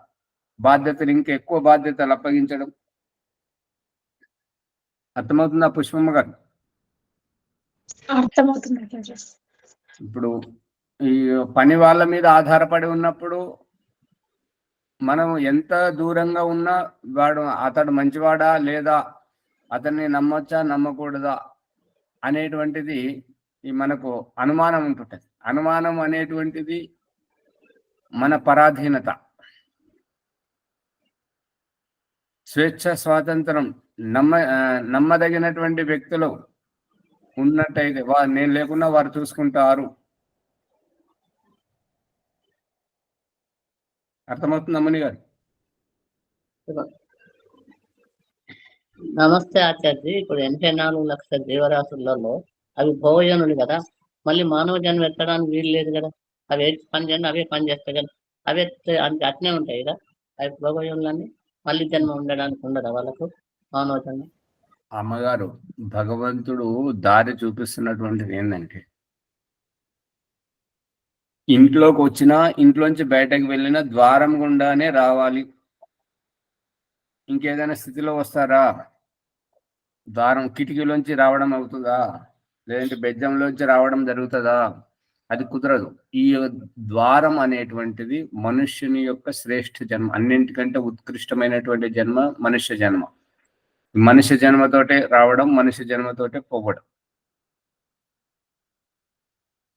బాధ్యతలు ఇంకా ఎక్కువ బాధ్యతలు అప్పగించడం. అర్థమవుతుందా పుష్పమ్మ గారు? అర్థమవుతుంది. ఇప్పుడు ఈ పని వాళ్ళ మీద ఆధారపడి ఉన్నప్పుడు మనం ఎంత దూరంగా ఉన్నా అతడు మంచివాడా లేదా, అతన్ని నమ్మొచ్చా నమ్మకూడదా అనేటువంటిది మనకు అనుమానం ఉంటుంటుంది. అనుమానం అనేటువంటిది మన పరాధీనత. స్వేచ్ఛ స్వాతంత్రం నమ్మదగినటువంటి వ్యక్తులు ఉన్నట్టయితే నేను లేకున్నా వారు చూసుకుంటారు. అర్థమవుతుంది అమ్మని గారు? నమస్తే ఆచార్య. ఇప్పుడు 84 లక్షల జీవరాశులలో అవి భోజనులు కదా, మళ్ళీ మానవ జన్మ ఎత్తడానికి వీలు లేదు కదా. అవి పని చేయండి, అవే పని చేస్తాయి కదా, అవే అట్నే ఉంటాయి కదా. అవి భోజనులన్నీ మళ్ళీ జన్మ ఉండడానికి ఉండదా వాళ్ళకు మానవ జన్మ? అమ్మగారు, భగవంతుడు దారి చూపిస్తున్నటువంటిది ఏంటంటే, ఇంట్లోకి వచ్చినా ఇంట్లోంచి బయటకు వెళ్ళినా ద్వారం గుండానే రావాలి. ఇంకేదైనా స్థితిలో వస్తారా? ద్వారం కిటికీలోంచి రావడం అవుతుందా, లేదంటే బెజ్జంలోంచి రావడం జరుగుతుందా? అది కుదరదు. ఈ ద్వారం అనేటువంటిది మనుష్యుని యొక్క శ్రేష్ఠ జన్మ. అన్నింటికంటే ఉత్కృష్టమైనటువంటి జన్మ మనుష్య జన్మ. మనుష్య జన్మతోటే రావడం, మనుష్య జన్మతోటే పోవడం.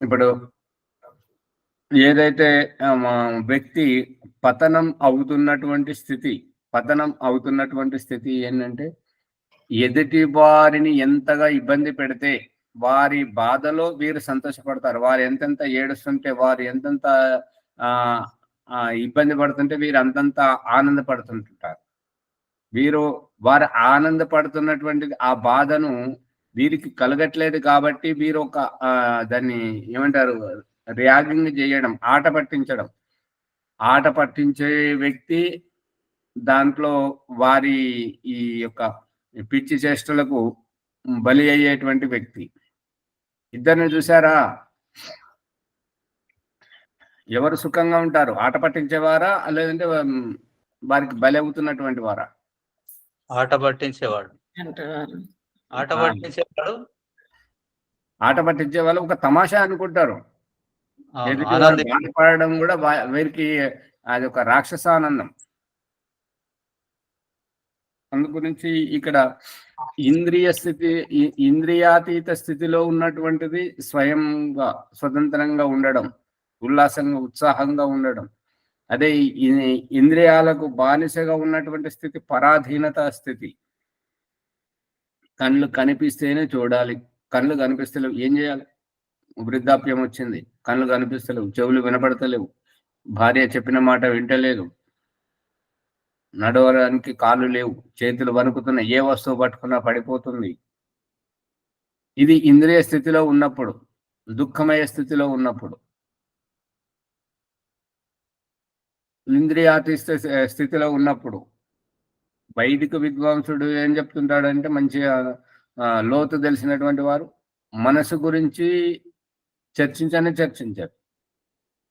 ఇప్పుడు ఏదైతే వ్యక్తి పతనం అవుతున్నటువంటి స్థితి ఏంటంటే, ఎదుటి వారిని ఎంతగా ఇబ్బంది పెడితే వారి బాధలో వీరు సంతోషపడతారు. వారు ఎంతెంత ఏడుస్తుంటే, వారు ఎంతెంత ఇబ్బంది పడుతుంటే వీరు అంతంత ఆనందపడుతుంటారు. వారు ఆనందపడుతున్నటువంటిది ఆ బాధను వీరికి కలగట్లేదు కాబట్టి వీరు ఒక దాన్ని ఏమంటారు, ర్యాగింగ్ చేయడం, ఆట పట్టించే వ్యక్తి దాంట్లో వారి ఈ యొక్క పిచ్చి చేష్టలకు బలి అయ్యేటువంటి వ్యక్తి. ఇద్దరిని చూసారా? ఎవరు సుఖంగా ఉంటారు? ఆట పట్టించేవారా లేదంటే వారికి బలి అవుతున్నటువంటి వారా? ఆట పట్టించేవాడు. ఆట పట్టించే వాళ్ళు ఒక తమాషా అనుకుంటారు. బాధపడడం కూడా వీరికి అది ఒక రాక్షసానందం. అందుగురించి ఇక్కడ ఇంద్రియాతీత స్థితిలో ఉన్నటువంటిది స్వయంగా స్వతంత్రంగా ఉండడం, ఉల్లాసంగా ఉత్సాహంగా ఉండడం. అదే ఇంద్రియాలకు బానిసగా ఉన్నటువంటి స్థితి పరాధీనత స్థితి. కళ్ళు కనిపిస్తేనే చూడాలి, కళ్ళు కనిపిస్తలేవు ఏం చేయాలి? వృద్ధాప్యం వచ్చింది, కళ్ళు కనిపిస్తలేవు, చెవులు వినపడతలేవు, భార్య చెప్పిన మాట వింటలేదు, నడవడానికి కాళ్ళు లేవు, చేతులు వణుకుతున్న, ఏ వస్తువు పట్టుకున్నా పడిపోతుంది. ఇది ఇంద్రియ స్థితిలో ఉన్నప్పుడు, దుఃఖమయ స్థితిలో ఉన్నప్పుడు. ఇంద్రియాతీత స్థితిలో ఉన్నప్పుడు వైదిక విద్వాంసుడు ఏం చెప్తుంటాడంటే, మంచిగా లోతు తెలిసినటువంటి వారు మనసు గురించి చర్చించారు.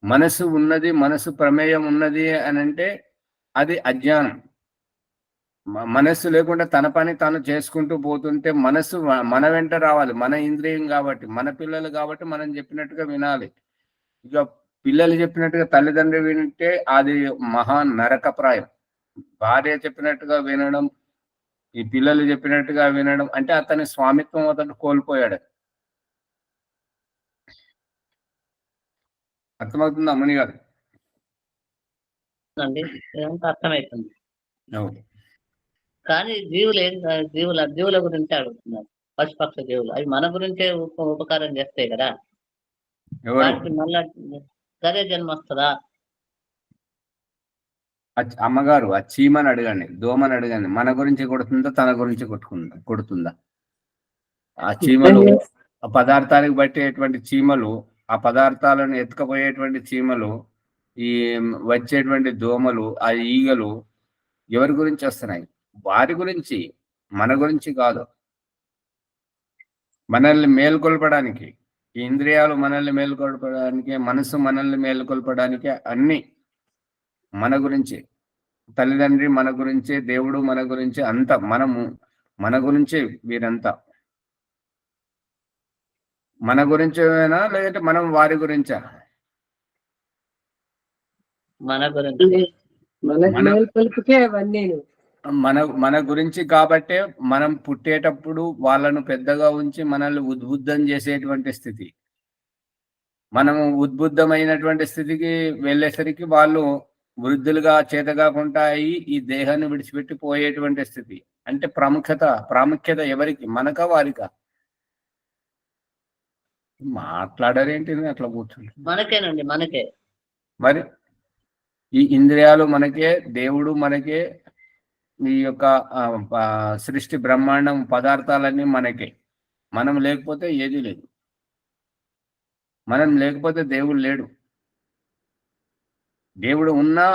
మనసు ఉన్నది, మనసు ప్రమేయం ఉన్నది అని అంటే అది అజ్ఞానం. మనస్సు లేకుండా తన పని తాను చేసుకుంటూ పోతుంటే మనస్సు మన వెంట రావాలి. మన ఇంద్రియం కాబట్టి, మన పిల్లలు కాబట్టి మనం చెప్పినట్టుగా వినాలి. ఇక పిల్లలు చెప్పినట్టుగా తల్లిదండ్రులు వింటే అది మహా నరకప్రాయం. భార్య చెప్పినట్టుగా వినడం, ఈ పిల్లలు చెప్పినట్టుగా వినడం అంటే అతని స్వామిత్వం అతను కోల్పోయాడు. అర్థమవుతుందా ముని గారు? అండి ఇదంతా అర్థమవుతుంది. అవును. కానీ జీవుల గురించి అడుగుతున్నారు. పశుపక్ష జీవులు అవి మన గురించే ఉపకారం చేస్తాయి కదా, ఎవరు? వాటికి మళ్ళా సరే జన్మ వస్తుందా? అమ్మగారు ఆ చీమని అడగండి, దోమని అడగండి, మన గురించి కొడుతుందా తన గురించి కొడుతుందా? ఆ చీమలు, ఆ పదార్థానికి పట్టేటువంటి చీమలు, ఆ పదార్థాలను ఎత్తుకపోయేటువంటి చీమలు, ఈ వచ్చేటువంటి దోమలు, ఆ ఈగలు ఎవరి గురించి వస్తున్నాయి? వారి గురించి, మన గురించి కాదు. మనల్ని మేల్కొల్పడానికి, ఈ ఇంద్రియాలు మనల్ని మేల్కొల్పడానికి, మనసు మనల్ని మేల్కొల్పడానికి, అన్ని మన గురించి. తల్లిదండ్రి మన గురించే, దేవుడు మన గురించే, అంత మనము మన గురించే. వీరంతా మన గురించేనా లేదంటే మనం వారి గురించా? మన గురించి. మనకు మేల్కొల్పుకే అవన్నీ. మన గురించి కాబట్టే మనం పుట్టేటప్పుడు వాళ్ళను పెద్దగా ఉంచి మనల్ని ఉద్బుద్ధం చేసేటువంటి స్థితి. మనము ఉద్బుద్ధమైనటువంటి స్థితికి వెళ్ళేసరికి వాళ్ళు వృద్ధులుగా చేతగాకుండా అయి ఈ దేహాన్ని విడిచిపెట్టి పోయేటువంటి స్థితి. అంటే ప్రాముఖ్యత ఎవరికి? మనకా వారికా? మాట్లాడారేంటి అట్లా కూర్చుంటే? మనకేనండి, మనకే. మరి ఈ ఇంద్రియాలు మనకే, దేవుడు మనకే, ఈ యొక్క సృష్టి బ్రహ్మాండం పదార్థాలన్నీ మనకే. మనం లేకపోతే ఏది లేదు. మనం లేకపోతే దేవుడు లేడు. దేవుడు ఉన్నా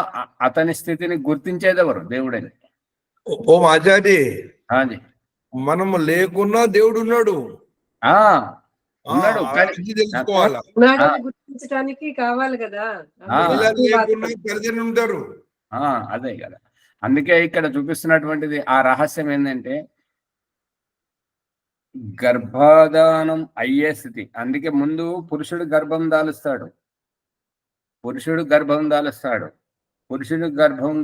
అతని స్థితిని గుర్తించేది ఎవరు? దేవుడని. ఓ ఆచార్య, అది మనము లేకున్నా దేవుడు ఉన్నాడు. ఉన్నాడు, కానీ తెలుసుకోవాలా? గుర్తించడానికి కావాలి కదా. తల్లిదండ్రులు ఉంటారు. అదే కదా. అందుకే ఇక్కడ చూపిస్తున్నటువంటిది ఆ రహస్యం ఏంటంటే గర్భధానం అయ్యే స్థితి. అందుకే ముందు పురుషుడు గర్భం దాలుస్తాడు. పురుషుడు గర్భం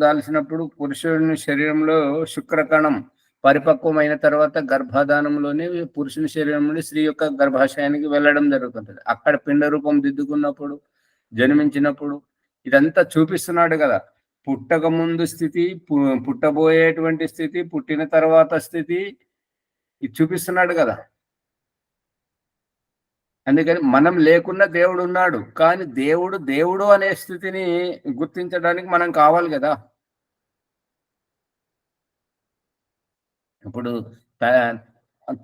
దాల్చినప్పుడు పురుషుని శరీరంలో శుక్రకణం పరిపక్వమైన తర్వాత గర్భధానంలోనే పురుషుని శరీరం నుండి స్త్రీ యొక్క గర్భాశయానికి వెళ్ళడం జరుగుతుంటది. అక్కడ పిండ రూపం దిద్దుకున్నప్పుడు, జన్మించినప్పుడు ఇదంతా చూపిస్తున్నాడు కదా. పుట్టక ముందు స్థితి, పుట్టబోయేటువంటి స్థితి, పుట్టిన తర్వాత స్థితి, ఇది చూపిస్తున్నాడు కదా. అందుకని మనం లేకున్నా దేవుడు ఉన్నాడు, కానీ దేవుడు అనే స్థితిని గుర్తించడానికి మనం కావాలి కదా. ఇప్పుడు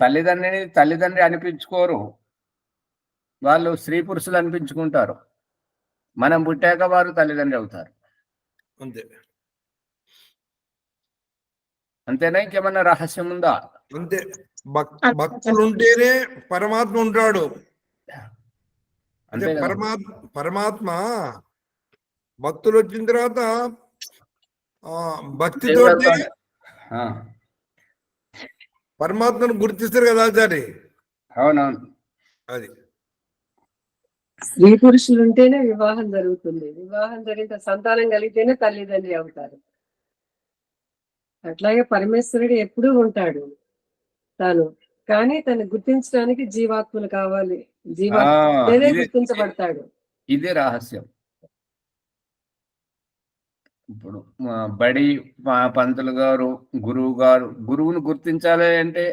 తల్లిదండ్రి అనిపించుకోరు, వాళ్ళు స్త్రీ పురుషులు అనిపించుకుంటారు. మనం పుట్టాక వారు తల్లిదండ్రి అవుతారు. అంతేనా? ఇంకేమన్నా రహస్యం ఉందా? అంతే. భక్తులు ఉంటేనే పరమాత్మ ఉంటాడు. అంటే పరమాత్మ భక్తులు వచ్చిన తర్వాత భక్తితో పరమాత్మను గుర్తిస్తారు కదా ఆచార్య. అవునవును. అది స్త్రీ పురుషులు ఉంటేనే వివాహం జరుగుతుంది. వివాహం జరిగితే సంతానం కలిగితేనే తల్లిదండ్రి అవుతారు. అట్లాగే పరమేశ్వరుడు ఎప్పుడూ ఉంటాడు తాను, కానీ తను గుర్తించడానికి జీవాత్మలు కావాలి. జీవాత్మ గుర్తించబడతాడు. ఇదే రహస్యం. ఇప్పుడు బడి పంతులు గారు, గురువును గుర్తించాలి అంటే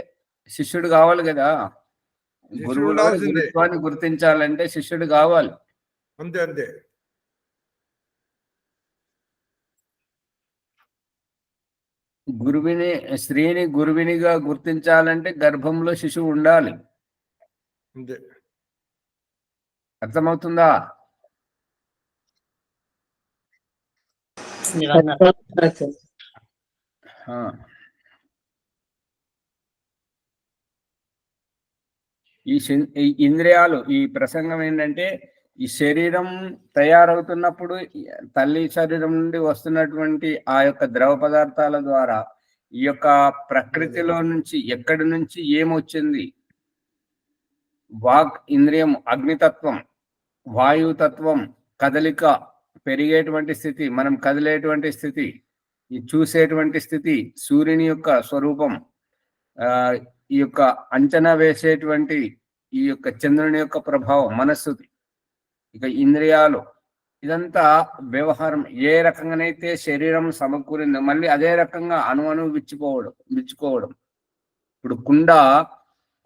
శిష్యుడు కావాలి కదా. గురువుని గుర్తించాలంటే శిష్యుడు కావాలి. అంతే. స్త్రీని గురువినిగా గుర్తించాలంటే గర్భంలో శిశువు ఉండాలి. అంతే. అర్థమవుతుందా? ఈ ఇంద్రియాలు, ఈ ప్రసంగం ఏంటంటే ఈ శరీరం తయారవుతున్నప్పుడు తల్లి శరీరం నుండి వస్తున్నటువంటి ఆ యొక్క ద్రవ పదార్థాల ద్వారా ఈ యొక్క ప్రకృతిలో నుంచి ఎక్కడి నుంచి ఏమొచ్చింది? వాక్ ఇంద్రియం అగ్నితత్వం, వాయుతత్వం, కదలిక పెరిగేటువంటి స్థితి, మనం కదిలేటువంటి స్థితి, ఈ చూసేటువంటి స్థితి, సూర్యుని యొక్క స్వరూపం, ఈ యొక్క అంచనా వేసేటువంటి ఈ యొక్క చంద్రుని యొక్క ప్రభావం, మనస్సుది, ఇక ఇంద్రియాలు, ఇదంతా వ్యవహారం. ఏ రకంగానైతే శరీరం సమకూరిందో మళ్ళీ అదే రకంగా అణువు విచ్చుకోవడం. ఇప్పుడు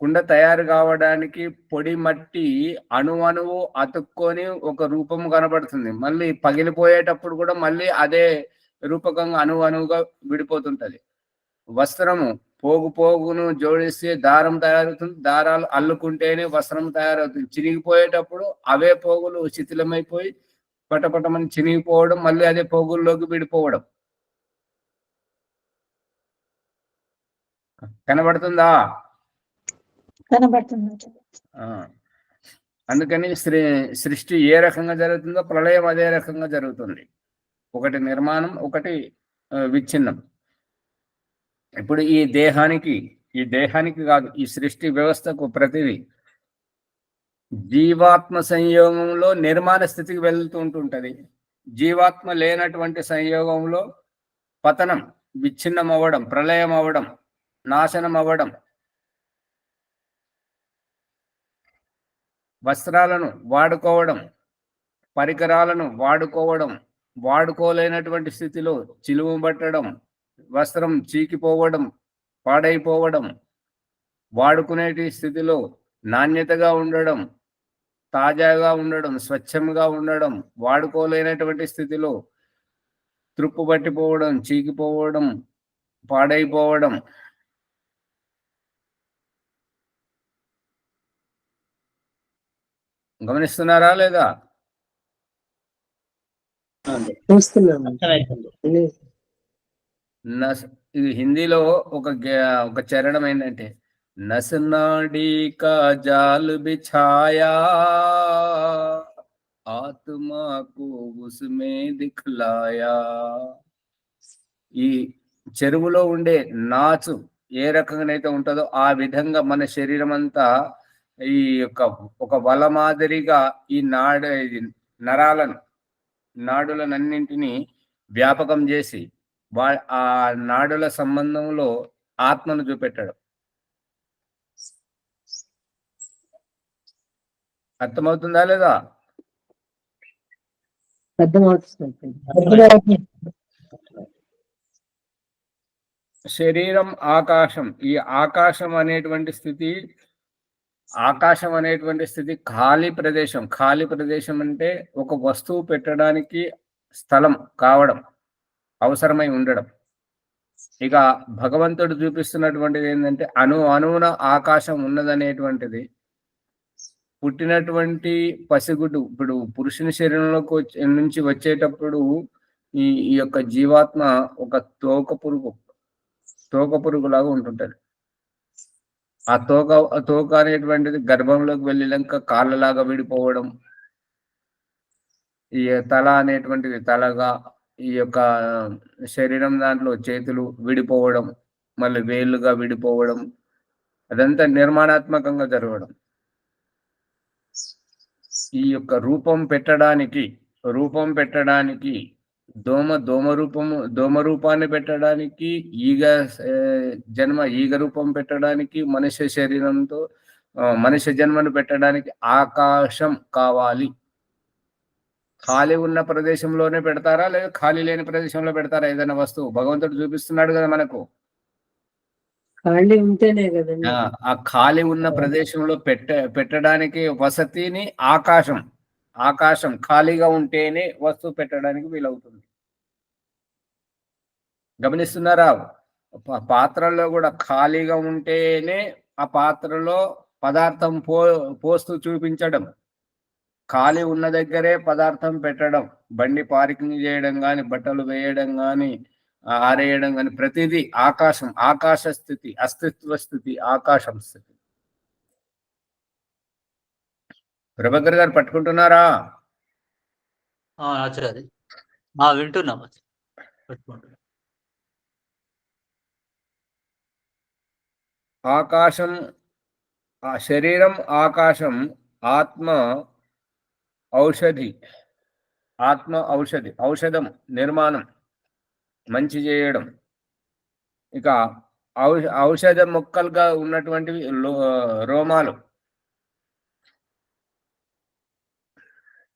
కుండ తయారు కావడానికి పొడి మట్టి అణువు అతుక్కొని ఒక రూపం కనబడుతుంది. మళ్ళీ పగిలిపోయేటప్పుడు కూడా మళ్ళీ అదే రూపకంగా అణువుగా విడిపోతుంటది. వస్త్రము పోగును జోడిస్తే దారం తయారవుతుంది. దారాలు అల్లుకుంటేనే వస్త్రం తయారవుతుంది. చినిగిపోయేటప్పుడు అవే పోగులు శిథిలమైపోయి పటపటమని చినిగిపోవడం, మళ్ళీ అదే పోగుల్లోకి విడిపోవడం. కనబడుతుందా? కనబడుతుంది. అందుకని సృష్టి ఏ రకంగా జరుగుతుందో ప్రళయం అదే రకంగా జరుగుతుంది. ఒకటి నిర్మాణం, ఒకటి విచ్ఛిన్నం. ఇప్పుడు ఈ దేహానికి కాదు, ఈ సృష్టి వ్యవస్థకు ప్రతిదీ జీవాత్మ సంయోగంలో నిర్మాణ స్థితికి వెళ్తుంటుంటది. జీవాత్మ లేనటువంటి సంయోగంలో పతనం, విచ్ఛిన్నం అవ్వడం, ప్రళయం అవ్వడం, నాశనం అవ్వడం. వస్త్రాలను వాడుకోవడం, పరికరాలను వాడుకోవడం, వాడుకోలేనటువంటి స్థితిలో చిలుము పట్టడం, వస్త్రం చీకిపోవడం, పాడైపోవడం, వాడుకునేటి స్థితిలో నాణ్యతగా ఉండడం, తాజాగా ఉండడం, స్వచ్ఛంగా ఉండడం, వాడుకోలేనటువంటి స్థితిలో త్రుప్పు పట్టిపోవడం, చీకిపోవడం, పాడైపోవడం. గమనిస్తున్నారా లేదా? ఇది హిందీలో ఒక చరణం ఏంటంటే, నసనాడి కా జాల్ బిఛాయా ఆత్మకు ఉస్మే దిఖ్లాయా. ఈ చెరువులో ఉండే నాచు ఏ రకంగానైతే ఉంటుందో ఆ విధంగా మన శరీరం అంతా ఈ యొక్క ఒక వల మాదిరిగా ఈ నాడులనన్నింటినీ వ్యాపకం చేసి ఆ నాడుల సంబంధంలో ఆత్మను చూపెట్టాడు. అర్థమవుతుందా లేదా? శరీరం ఆకాశం. ఈ ఆకాశం అనేటువంటి స్థితి ఖాళీ ప్రదేశం. ఖాళీ ప్రదేశం అంటే ఒక వస్తువు పెట్టడానికి స్థలం కావడం, అవసరమై ఉండడం. ఇక భగవంతుడు చూపిస్తున్నటువంటిది ఏంటంటే అణువున ఆకాశం ఉన్నదనేటువంటిది. పుట్టినటువంటి పసిగుడ్డు ఇప్పుడు పురుషుని శరీరంలోకి నుంచి వచ్చేటప్పుడు ఈ యొక్క జీవాత్మ ఒక తోక పురుగులాగా ఉంటుంటది. ఆ తోక అనేటువంటిది గర్భంలోకి వెళ్ళినాక కాళ్ళలాగా విడిపోవడం, ఈ తల అనేటువంటిది తలగా, ఈ యొక్క శరీరం దాంట్లో చేతులు విడిపోవడం, మళ్ళీ వేళ్ళుగా విడిపోవడం, అదంతా నిర్మాణాత్మకంగా జరగడం. ఈ యొక్క రూపం పెట్టడానికి దోమ రూపాన్ని పెట్టడానికి, ఈగ రూపం పెట్టడానికి, మనుష్య జన్మను పెట్టడానికి ఆకాశం కావాలి. ఖాళీ ఉన్న ప్రదేశంలోనే పెడతారా, లేదా ఖాళీ లేని ప్రదేశంలో పెడతారా ఏదైనా వస్తువు? భగవంతుడు చూపిస్తున్నాడు కదా మనకు. ఖాళీ ఉంటేనే కదండి. ఆ ఖాళీ ఉన్న ప్రదేశంలో పెట్టడానికి వసతిని ఆకాశం ఖాళీగా ఉంటేనే వస్తువు పెట్టడానికి వీలవుతుంది. గమనిస్తున్నారా? పాత్రలో కూడా ఖాళీగా ఉంటేనే ఆ పాత్రలో పదార్థం పోస్తూ చూపించడం, ఖాళీ ఉన్న దగ్గరే పదార్థం పెట్టడం, బండి పార్కింగ్ చేయడం కానీ, బట్టలు వేయడం కానీ, ఆరేయడం కానీ, ప్రతిదీ ఆకాశ స్థితి, అస్తిత్వ స్థితి, ఆకాశం స్థితి. ప్రభాకర్ గారు పట్టుకుంటున్నారా? వింటున్నాం. ఆకాశం, ఆ శరీరం ఆకాశం, ఆత్మ ఔషధి. ఆత్మ ఔషధం నిర్మాణం, మంచి చేయడం. ఇక ఔషధ మొక్కలుగా ఉన్నటువంటివి రోమాలు.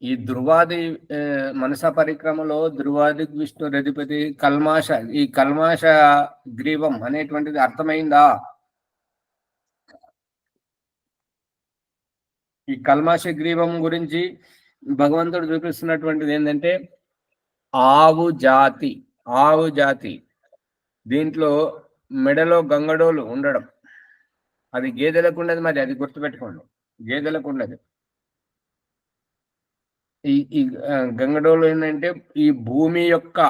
ఈ ధ్రువాది మనస పరిక్రమలో ధ్రువాది విష్ణు రధిపతి కల్మాష, ఈ కల్మాష గ్రీవం అనేటువంటిది అర్థమైందా? ఈ కల్మాష గ్రీవం గురించి భగవంతుడు చూపిస్తున్నటువంటిది ఏంటంటే ఆవు జాతి దీంట్లో మెడలో గంగడోలు ఉండడం. అది గేదెలకు ఉండదు, మరి అది గుర్తుపెట్టుకోండి, గేదెలకు ఉండదు. ఈ గంగడోలు ఏంటంటే ఈ భూమి యొక్క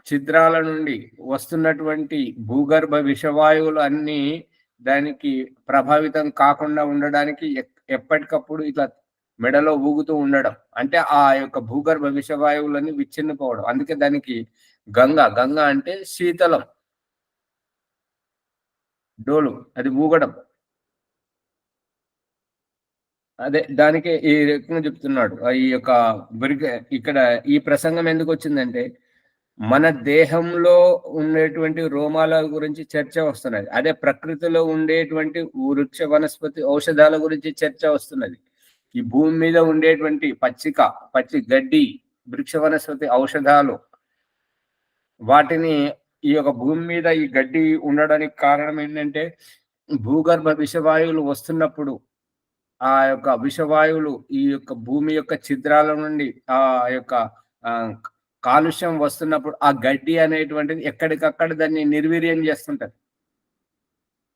ఛిద్రాల నుండి వస్తున్నటువంటి భూగర్భ విషవాయువులు అన్ని దానికి ప్రభావితం కాకుండా ఉండడానికి ఎప్పటికప్పుడు ఇట్లా మెడలో ఊగుతూ ఉండడం. అంటే ఆ యొక్క భూగర్భ విషవాయువులన్నీ విచ్ఛిన్నపోవడం. అందుకే దానికి గంగ అంటే శీతలం, డోలు అది ఊగడం. అదే దానికి ఈ రకంగా చెప్తున్నాడు. ఈ యొక్క ఇక్కడ ఈ ప్రసంగం ఎందుకు వచ్చిందంటే మన దేహంలో ఉండేటువంటి రోమాల గురించి చర్చ వస్తున్నది. అదే ప్రకృతిలో ఉండేటువంటి వృక్ష వనస్పతి ఔషధాల గురించి చర్చ వస్తున్నది. ఈ భూమి మీద ఉండేటువంటి పచ్చి గడ్డి వృక్ష వనస్పతి ఔషధాలు, వాటిని ఈ యొక్క భూమి మీద ఈ గడ్డి ఉండడానికి కారణం ఏంటంటే భూగర్భ విషవాయువులు వస్తున్నప్పుడు ఆ యొక్క విషవాయువులు ఈ యొక్క భూమి యొక్క ఛిద్రాల నుండి ఆ యొక్క కాలుష్యం వస్తున్నప్పుడు ఆ గడ్డి అనేటువంటిది ఎక్కడికక్కడ దాన్ని నిర్వీర్యం చేస్తుంటది.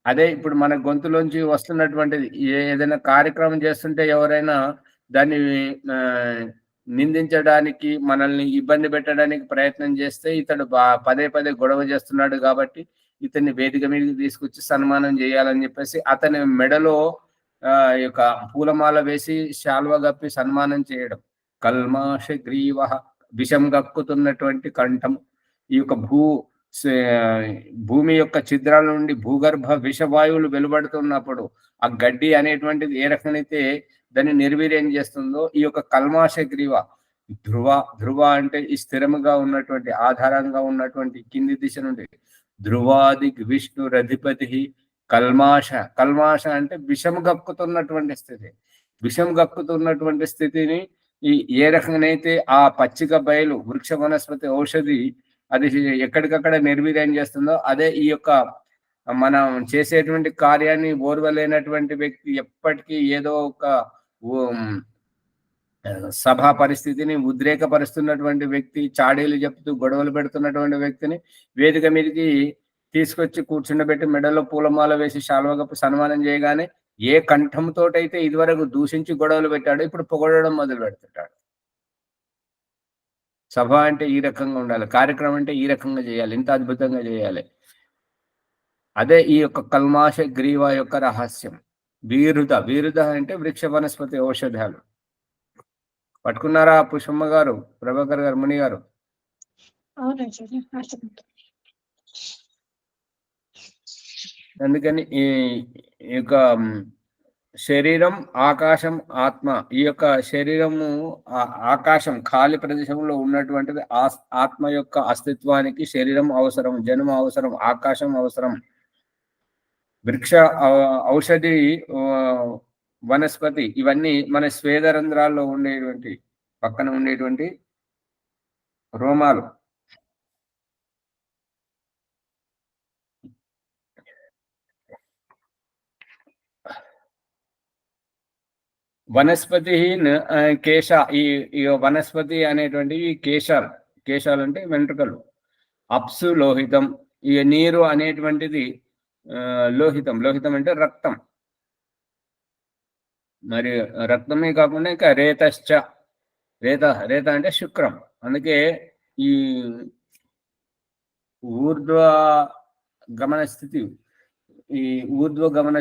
అదే ఇప్పుడు మన గొంతులోంచి వస్తున్నటువంటిది ఏదైనా కార్యక్రమం చేస్తుంటే ఎవరైనా దాన్ని నిందించడానికి, మనల్ని ఇబ్బంది పెట్టడానికి ప్రయత్నం చేస్తే ఇతడు పదే గొడవ చేస్తున్నాడు కాబట్టి ఇతన్ని వేదిక మీదకి తీసుకొచ్చి సన్మానం చేయాలని చెప్పేసి అతని మెడలో యొక్క పూలమాల వేసి శాల్వ గప్పి సన్మానం చేయడం. కల్మాష గ్రీవ, విషం గక్కుతున్నటువంటి కంఠం. ఈ యొక్క భూమి యొక్క ఛిద్రాల నుండి భూగర్భ విషవాయువులు వెలువడుతున్నప్పుడు ఆ గడ్డి అనేటువంటిది ఏ రకమైతే దాన్ని నిర్వీర్యం చేస్తుందో ఈ యొక్క కల్మాష గ్రీవ, ధ్రువ అంటే ఈ స్థిరముగా ఉన్నటువంటి ఆధారంగా ఉన్నటువంటి కింది దిశ నుండి ధ్రువాది విష్ణు రధిపతి కల్మాష అంటే విషం గక్కుతున్నటువంటి స్థితి. విషం గక్కుతున్నటువంటి స్థితిని ఏ రకంగానైతే ఆ పచ్చిక బయలు వృక్ష వనస్పతి ఔషధి అది ఎక్కడికక్కడ నిర్వీర్యం చేస్తుందో అదే ఈ యొక్క మనం చేసేటువంటి కార్యాన్ని ఓర్వలేనటువంటి వ్యక్తి, ఎప్పటికీ ఏదో ఒక సభా పరిస్థితిని ఉద్రేకపరుస్తున్నటువంటి వ్యక్తి, చాడీలు చెప్తూ గొడవలు పెడుతున్నటువంటి వ్యక్తిని వేదిక మీదకి తీసుకొచ్చి కూర్చుండబెట్టి మెడలో పూలమాల వేసి శాల్వగప్పు సన్మానం చేయగానే ఏ కంఠంతోటైతే ఇదివరకు దూషించి గొడవలు పెట్టాడో ఇప్పుడు పొగడడం మొదలు పెడుతుంటాడు. సభ అంటే ఈ రకంగా ఉండాలి, కార్యక్రమం అంటే ఈ రకంగా చేయాలి, ఇంత అద్భుతంగా చేయాలి. అదే ఈ యొక్క కల్మాష గ్రీవ యొక్క రహస్యం. వీరుద అంటే వృక్ష వనస్పతి ఔషధాలు. పట్టుకున్నారా పుష్పమ్మ గారు, ప్రభాకర్ గారు, ముని గారు? అందుకని ఈ యొక్క శరీరం, ఆకాశం, ఆత్మ. ఈ యొక్క శరీరము ఆకాశం ఖాళీ ప్రదేశంలో ఉన్నటువంటిది. ఆత్మ యొక్క అస్తిత్వానికి శరీరం అవసరం, జన్మ అవసరం, ఆకాశం అవసరం. వృక్ష ఔషధి వనస్పతి ఇవన్నీ మన స్వేదరంధ్రాల్లో ఉండేటువంటి పక్కన ఉండేటువంటి రోమాలు. వనస్పతి కేశ, ఈ వనస్పతి అనేటువంటివి కేశాలు అంటే వెంట్రుకలు. అప్సు లోహితం, ఈ నీరు అనేటువంటిది లోహితం అంటే రక్తం. మరి రక్తమే కాకుండా ఇంకా రేతశ్చ, రేత అంటే శుక్రం. అందుకే ఈ ఊర్ధ్వ గమన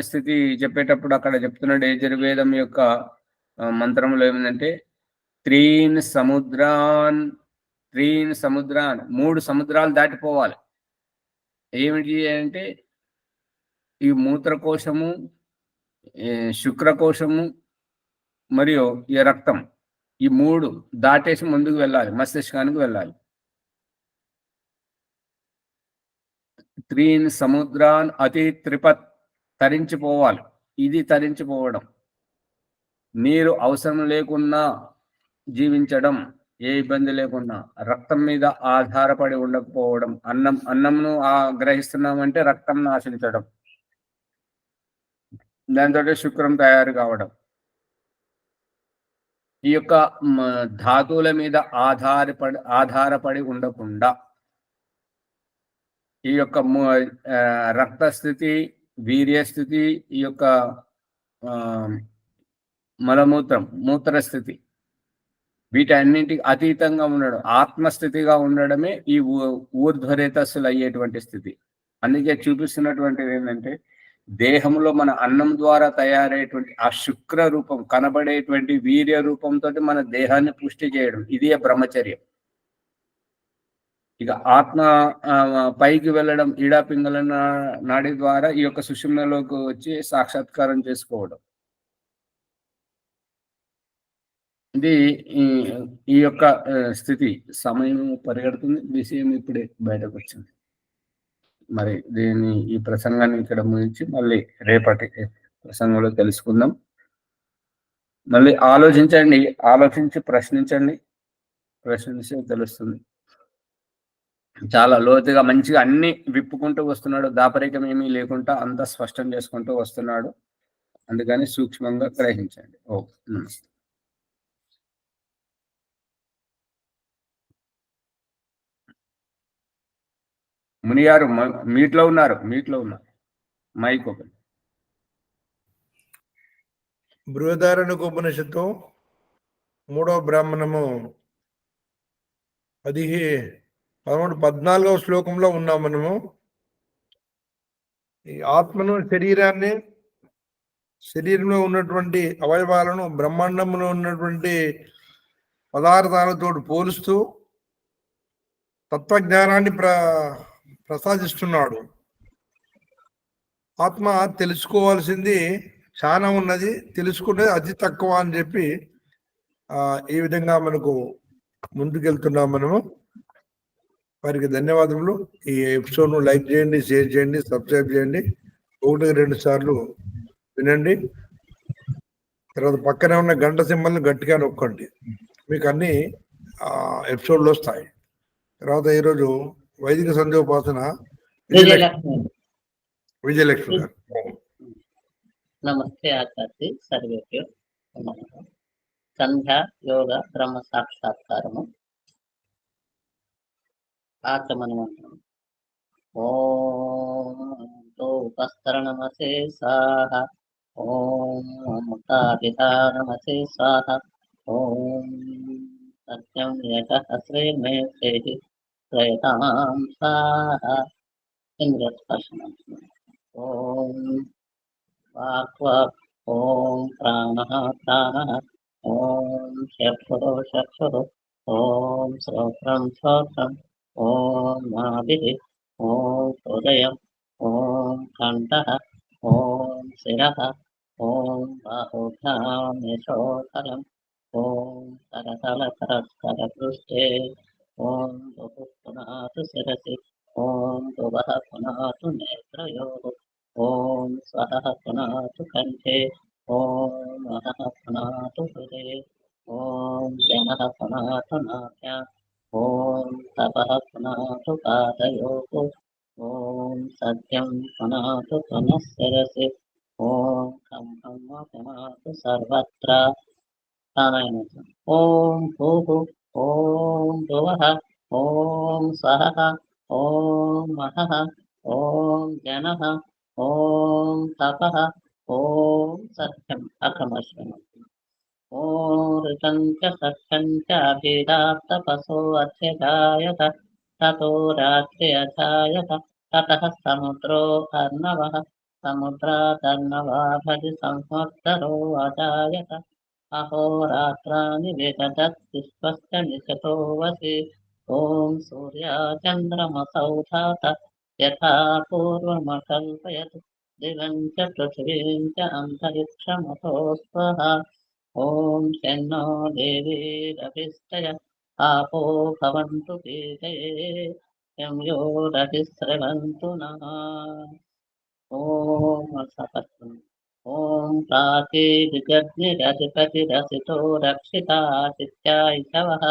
స్థితి చెప్పేటప్పుడు అక్కడ చెప్తున్నాడు యజుర్వేదం యొక్క మంత్రంలో ఏమిటంటే త్రీన్ సముద్రాన్ 3 సముద్రాలు దాటిపోవాలి. ఏమిటి అంటే ఈ మూత్రకోశము, శుక్రకోశము మరియు ఈ రక్తం, ఈ 3 దాటేసి ముందుకు వెళ్ళాలి, మస్తిష్కానికి వెళ్ళాలి. 3 సముద్రాన్ అతి త్రిపత్, తరించిపోవాలి. ఇది తరించిపోవడం. నీరు అవసరం లేకున్నా జీవించడం, ఏ ఇబ్బంది లేకున్నా. రక్తం మీద ఆధారపడి ఉండకపోవడం. అన్నంను గ్రహిస్తున్నామంటే రక్తం నాశించడం, దాంతో శుక్రం తయారు కావడం. ఈ యొక్క ధాతువుల మీద ఆధారపడి ఉండకుండా ఈ యొక్క రక్తస్థితి, వీర్యస్థితి, ఈ యొక్క మూత్రస్థితి, వీటన్నింటికి అతీతంగా ఉండడం, ఆత్మస్థితిగా ఉండడమే ఈ ఊర్ధ్వరేతస్సులు అయ్యేటువంటి స్థితి. అందుకే చూపిస్తున్నటువంటిది ఏంటంటే దేహంలో మన అన్నం ద్వారా తయారయ్యేటువంటి ఆ శుక్ర రూపం, కనబడేటువంటి వీర్య రూపంతో మన దేహాన్ని పుష్టి చేయడం, ఇదే బ్రహ్మచర్యం. ఇక ఆత్మ పైకి వెళ్ళడం, ఈడా పింగళ నాడి ద్వారా ఈ యొక్క సుషుమ్నలోకి వచ్చి సాక్షాత్కారం చేసుకోవడం. ఇది ఈ యొక్క స్థితి. సమయం పరిగెడుతుంది, విషయం ఇప్పుడే బయటకు వచ్చింది. మరి ఈ ప్రసంగాన్ని ఇక్కడ ముగించి మళ్ళీ రేపటి ప్రసంగంలో తెలుసుకుందాం. మళ్ళీ ఆలోచించి ప్రశ్నించండి. ప్రశ్నించి తెలుస్తుంది. చాలా లోతుగా మంచిగా అన్ని విప్పుకుంటూ వస్తున్నాడు, దాపరికం ఏమీ లేకుండా అంతా స్పష్టం చేసుకుంటూ వస్తున్నాడు. అందుకని సూక్ష్మంగా గ్రహించండి. ఓకే, నమస్తే. మునిగారు మీట్లో ఉన్నారు, మైక్ ఓపెన్. బృహదారణ్యక ఉపనిషత్తు 3వ బ్రాహ్మణము 14వ శ్లోకంలో ఉన్నాం మనము. ఈ ఆత్మను, శరీరంలో ఉన్నటువంటి అవయవాలను బ్రహ్మాండంలో ఉన్నటువంటి పదార్థాలతో పోలుస్తూ తత్వజ్ఞానాన్ని ప్రసాదిస్తున్నాడు. ఆత్మ తెలుసుకోవాల్సింది చాలా ఉన్నది, తెలుసుకునేది అతి తక్కువ అని చెప్పి ఈ విధంగా మనకు ముందుకెళ్తున్నాం మనము. వారికి ధన్యవాదములు. ఈ ఎపిసోడ్ను లైక్ చేయండి, షేర్ చేయండి, సబ్స్క్రైబ్ చేయండి. 1-2 సార్లు వినండి. తర్వాత పక్కనే ఉన్న గంట సింబల్ని గట్టిగా నొక్కండి, మీకు అన్ని ఎపిసోడ్లు వస్తాయి. తర్వాత ఈరోజు వైదిక సంధ్యోపాసన విజయలక్ష్మి గారు. నమస్తే ఆచార్య సర్వేభ్యో నమః. సంధ్యా యోగ బ్రహ్మ సాక్షాత్కారము ఆచమనమంత్రం. ఓం ఉపస్తరణమసే సాహ, ఓం అమృతాభిధానమసే స్వాహ, ఓం సత్యం యశః శ్రేమే శ్రేహి శ్రేతాం సాహ. ఇంద్రస్పర్శనం. ఓం వాక్, ఓం ప్రాణః ప్రాణః, ఓం చక్షుః, ఓం శ్రోత్రం, ఓం నాభిః, ఓం హృదయం, ఓం కంఠః, ఓం శిరః, ఓం బాహుభ్యాం యశోధరం, ఓం కరతలకరపృష్ఠే, ఓం పునాతు శిరసి, ఓం భువః పునాతు నేత్రయోః, ఓం స్వహః పునాతు కంఠే, ఓం వహః పునాతు హృదయే, ఓం జనః పునాతు నాభ్యాం, ఓం తపః పునాతు పాదయోః, ఓం సత్యం పునాతు పునః శిరసి, ఓం ఖంభం పునాతు సర్వత్ర. ప్రాణాయామం. ఓం భూః, ఓం భువః, ఓం స్వహః, ఓం వహః, ఓం జనః, ఓం తపః, ఓం సత్యం. అక్రమశ్రమం. ఓం ఋతం చ సత్యం చ అభిదాత్తపసో అధ్యజాయత, తతో రాత్రి అజాయత, తతః సముద్రో అర్ణవః, సముద్రాదర్ణవాభజి సంవత్సరో అజాయత, అహోరాత్రాణి విదధత్ విశ్వస్య నిశతో వసి. ఓం సూర్యాచంద్రమసౌ ధాత యథా పూర్వమకల్పయత్, దివం చ పృథివీం చ అంతరిక్షమతో స్వః. ఓం శన్నో దేవీరభిస్తయ आपो भवन्तु पीते यं यो रतिस्रवन्तु नः ॐ सपत्नम् ॐ प्राचीदिगग्निरधिपतिरसितो रक्षितादित्यायिषवः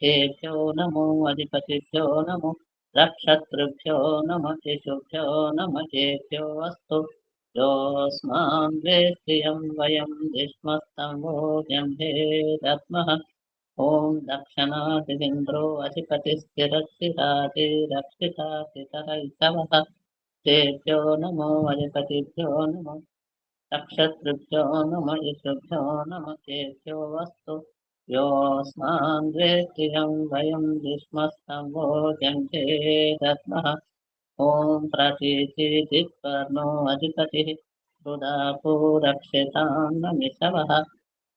तेभ्यो नमो अधिपतिभ्यो नमो रक्षतृभ्यो नमः शिशुभ्यो नमः तेभ्यो अस्तु योऽस्मान् वेत्ति यं वयं विष्मस्तमोऽयं भेदत्मः ॐ दक्षिणादिन्द्रो अधिपतिस्थिरस्थिरादिरक्षितादितरैषवः तेभ्यो नमो अधिपतिभ्यो नमो नक्षत्रेभ्यो नमः ईश्वभ्यो नमः तेभ्यो अस्तु योऽस्मान् वेत्ति यं वयं विष्मस्तमोऽयं भेदत्मः ॐ प्रतीतिदिक्पर्णो अधिपतिः रुदापूरक्षितान्नमिषवः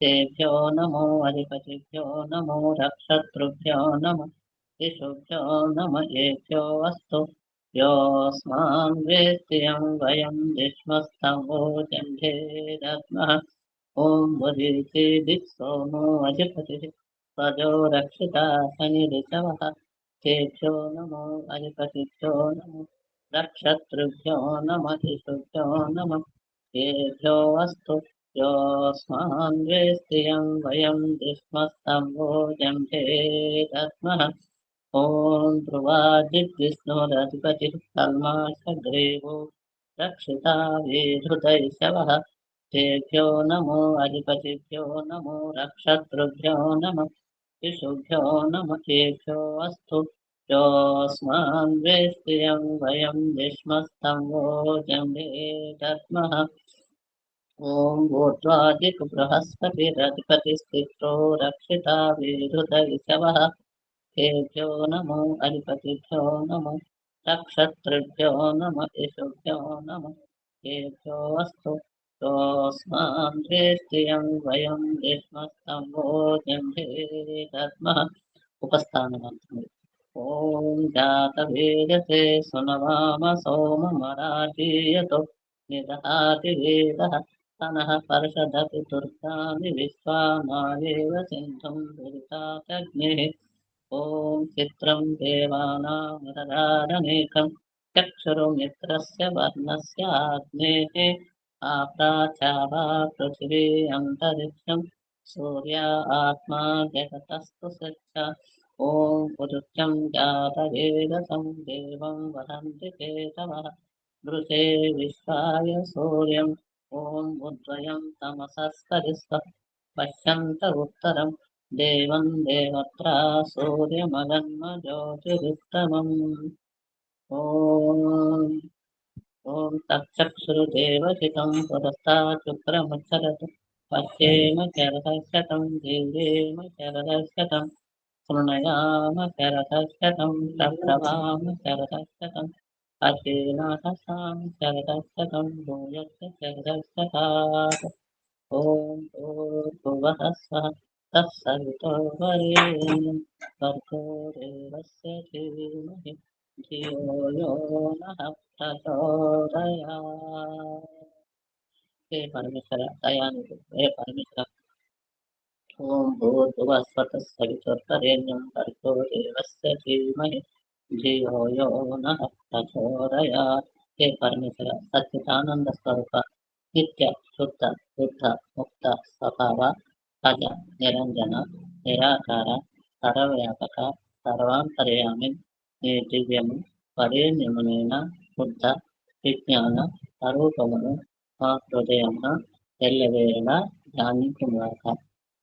तेभ्यो नमो अधिपतिभ्यो नमो रक्षतृभ्यो नमः शिशुभ्यो नमः येभ्यो अस्तु योऽस्मान् वेत्ति यं वयं विष्मस्तमोऽयं भेदत्मः ॐ वदीति दिक्सोमो अधिपतिः स्वजो रक्षिता शनिरिषवः तेभ्यो नमो अधिपतिभ्यो नमो रक्षतृभ्यो नमः शिशुभ्यो नमः तेभ्यो अस्तु योऽस्मान् वेत्ति यं वयं विष्मस्तमोऽयं भेदत्मः ॐ ध्रुवादिद्विष्णुरधिपतिः कल्माषग्रीवो रक्षिता विधृतैषवः तेभ्यो नमो अधिपतिभ्यो नमो रक्षतृभ्यो नमः शिशुभ्यो नमः तेभ्यो अस्तु योऽस्मान् वेत्ति यं वयं विष्मस्तमोऽयं भेदत्मः ॐ ऊर्ध्वादिक् बृहस्पतिरधिपतिस्थितो रक्षिता विधृतैषवः तेभ्यो नमो अधिपतिभ्यो नमो नक्षत्रेभ्यो नमः शिशुभ्यो नमः तेभ्यो अस्तु योऽस्मान् वेत्ति यं वयं विष्मस्तमोऽयं भेदत्मः उपस्थानमन्त्रम् ॐ जातवेदसे सुनवाम सोममराजीयतो निदहाति वेदः तनः पर्षदति दुर्गाणि विश्वामावेव सिन्धुं दुरितात्यग्निः ॐ चित्रं देवानामुदरादनेकं चक्षुरुमित्रस्य वर्णस्य आग्नेः आप्राचावा पृथिवी अन्तरिक्षं सूर्या आत्मा जगतस्तु सच्च ॐ पुरुषं जातवेदसं देवं वहन्ति केशवः दृशे विश्वाय सूर्यम् ॐ उद्वयं तमसस्करिष्व पश्यन्त उत्तरं देवं देवत्रा सूर्यमगन्म ज्योतिरुत्तमम् ॐ तच्चक्षुरुदेवहितं पुरस्तात् शुक्रमुच्चरत् पश्येम शरदशतं जीवेम शरदशतं शृणयाम शरदशतं प्रब्रवाम शरदशतं अशीनाहसां शरदशतं भूयस्य शरदशतात् ॐ भूर्भुवः स्वः तत्सवितुर्वरेण्यं भर्गो देवस्य धीमहि धियो यो नः प्रचोदयात् हे परमेश्वर दयानिधि हे परमेश्वर ॐ भूर्भुवः स्वः तत्सवितुर्वरेण्यं भर्गो देवस्य धीमहि धियो यो नः प्रचोदयात् हे परमेश्वर सच्चिदानंद स्वरूप नित्य शुद्ध बुद्ध मुक्त स्वभाव अज निरंजन निराकार सर्वव्यापक सर्वांतर्यामी నీ దివ్యము పరిణ్యమునైన బుద్ధ విజ్ఞాన స్వరూపమును మా హృదయమున ఎల్లవేళలా ధ్యానించుగాక.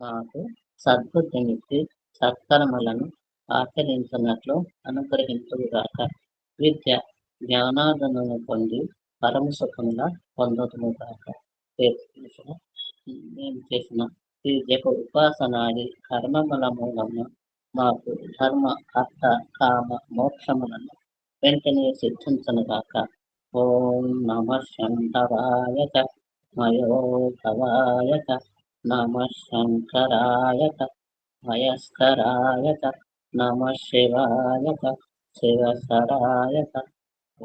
మాకు సద్బుద్ధినిచ్చి సత్కర్మలను ఆచరించినట్లు అనుగ్రహించుగాక. విద్య జ్ఞానాదనను పొంది పరమ సుఖముగా పొందుతుగాక. నేను చేసిన ఈ జప ఉపాసనాది కర్మముల మూలమున మాకు ధర్మ అర్థ కామ మోక్షములను వెంటనే సిద్ధించనుగాక. ఓం నమః శంకరాయ చ మయోభవాయ చ నమః శంకరాయ చ మయస్కరాయ చ నమః శివాయ చ శివసరాయ చ.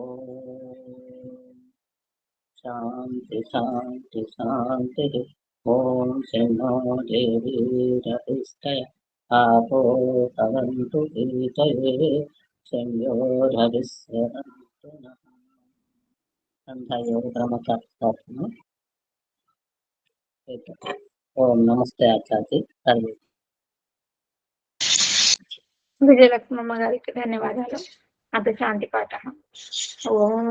ఓం శాంతి శాంతి శాంతి. ఓం శన్నో దేవీరతిష్టయ आपो भवन्तु कीटये संयोधविस्वरन्तु नः अन्धयोगमतत्त्वम् ओम नमस्ते आचार्य सर्वे విజయలక్ష్మమ్మ గారికి ధన్యవాదాలు. అటు శాంతి పాఠ. ఓం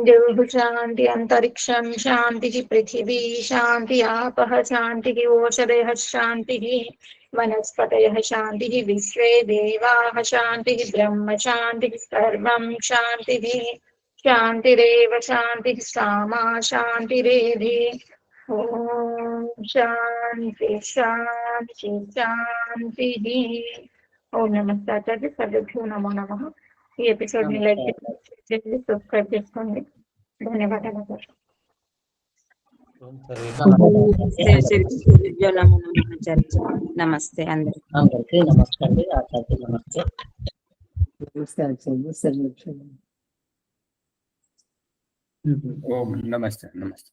దేవు శాంతి అంతరిక్షం శాంతి పృథివీ శాంతి ఆపః శాంతి ఓషధయః శాంతి వనస్పతయః శాంతి విశ్వే దేవాః శాంతి బ్రహ్మ శాంతి సర్వం శాంతి శాంతిరేవ శాంతి సామా శాంతిరేధి. ఓం శాంతి శాంతి శాంతి. ఓం నమస్తే ఆచార్య. సర్వేభ్యో నమో నమః. ఈ ఎపిసోడ్ ని లైక్ చేయండి, సబ్స్క్రైబ్ చేసుకోండి. ధన్యవాదాలు ఆచార్య. నమస్తే అందరికి. అందరికీ నమస్తే అండి. ఆచార్య నమస్తే. నమస్తే ఆచార్య. సర్వేభ్యో ఓం నమస్తే. నమస్తే.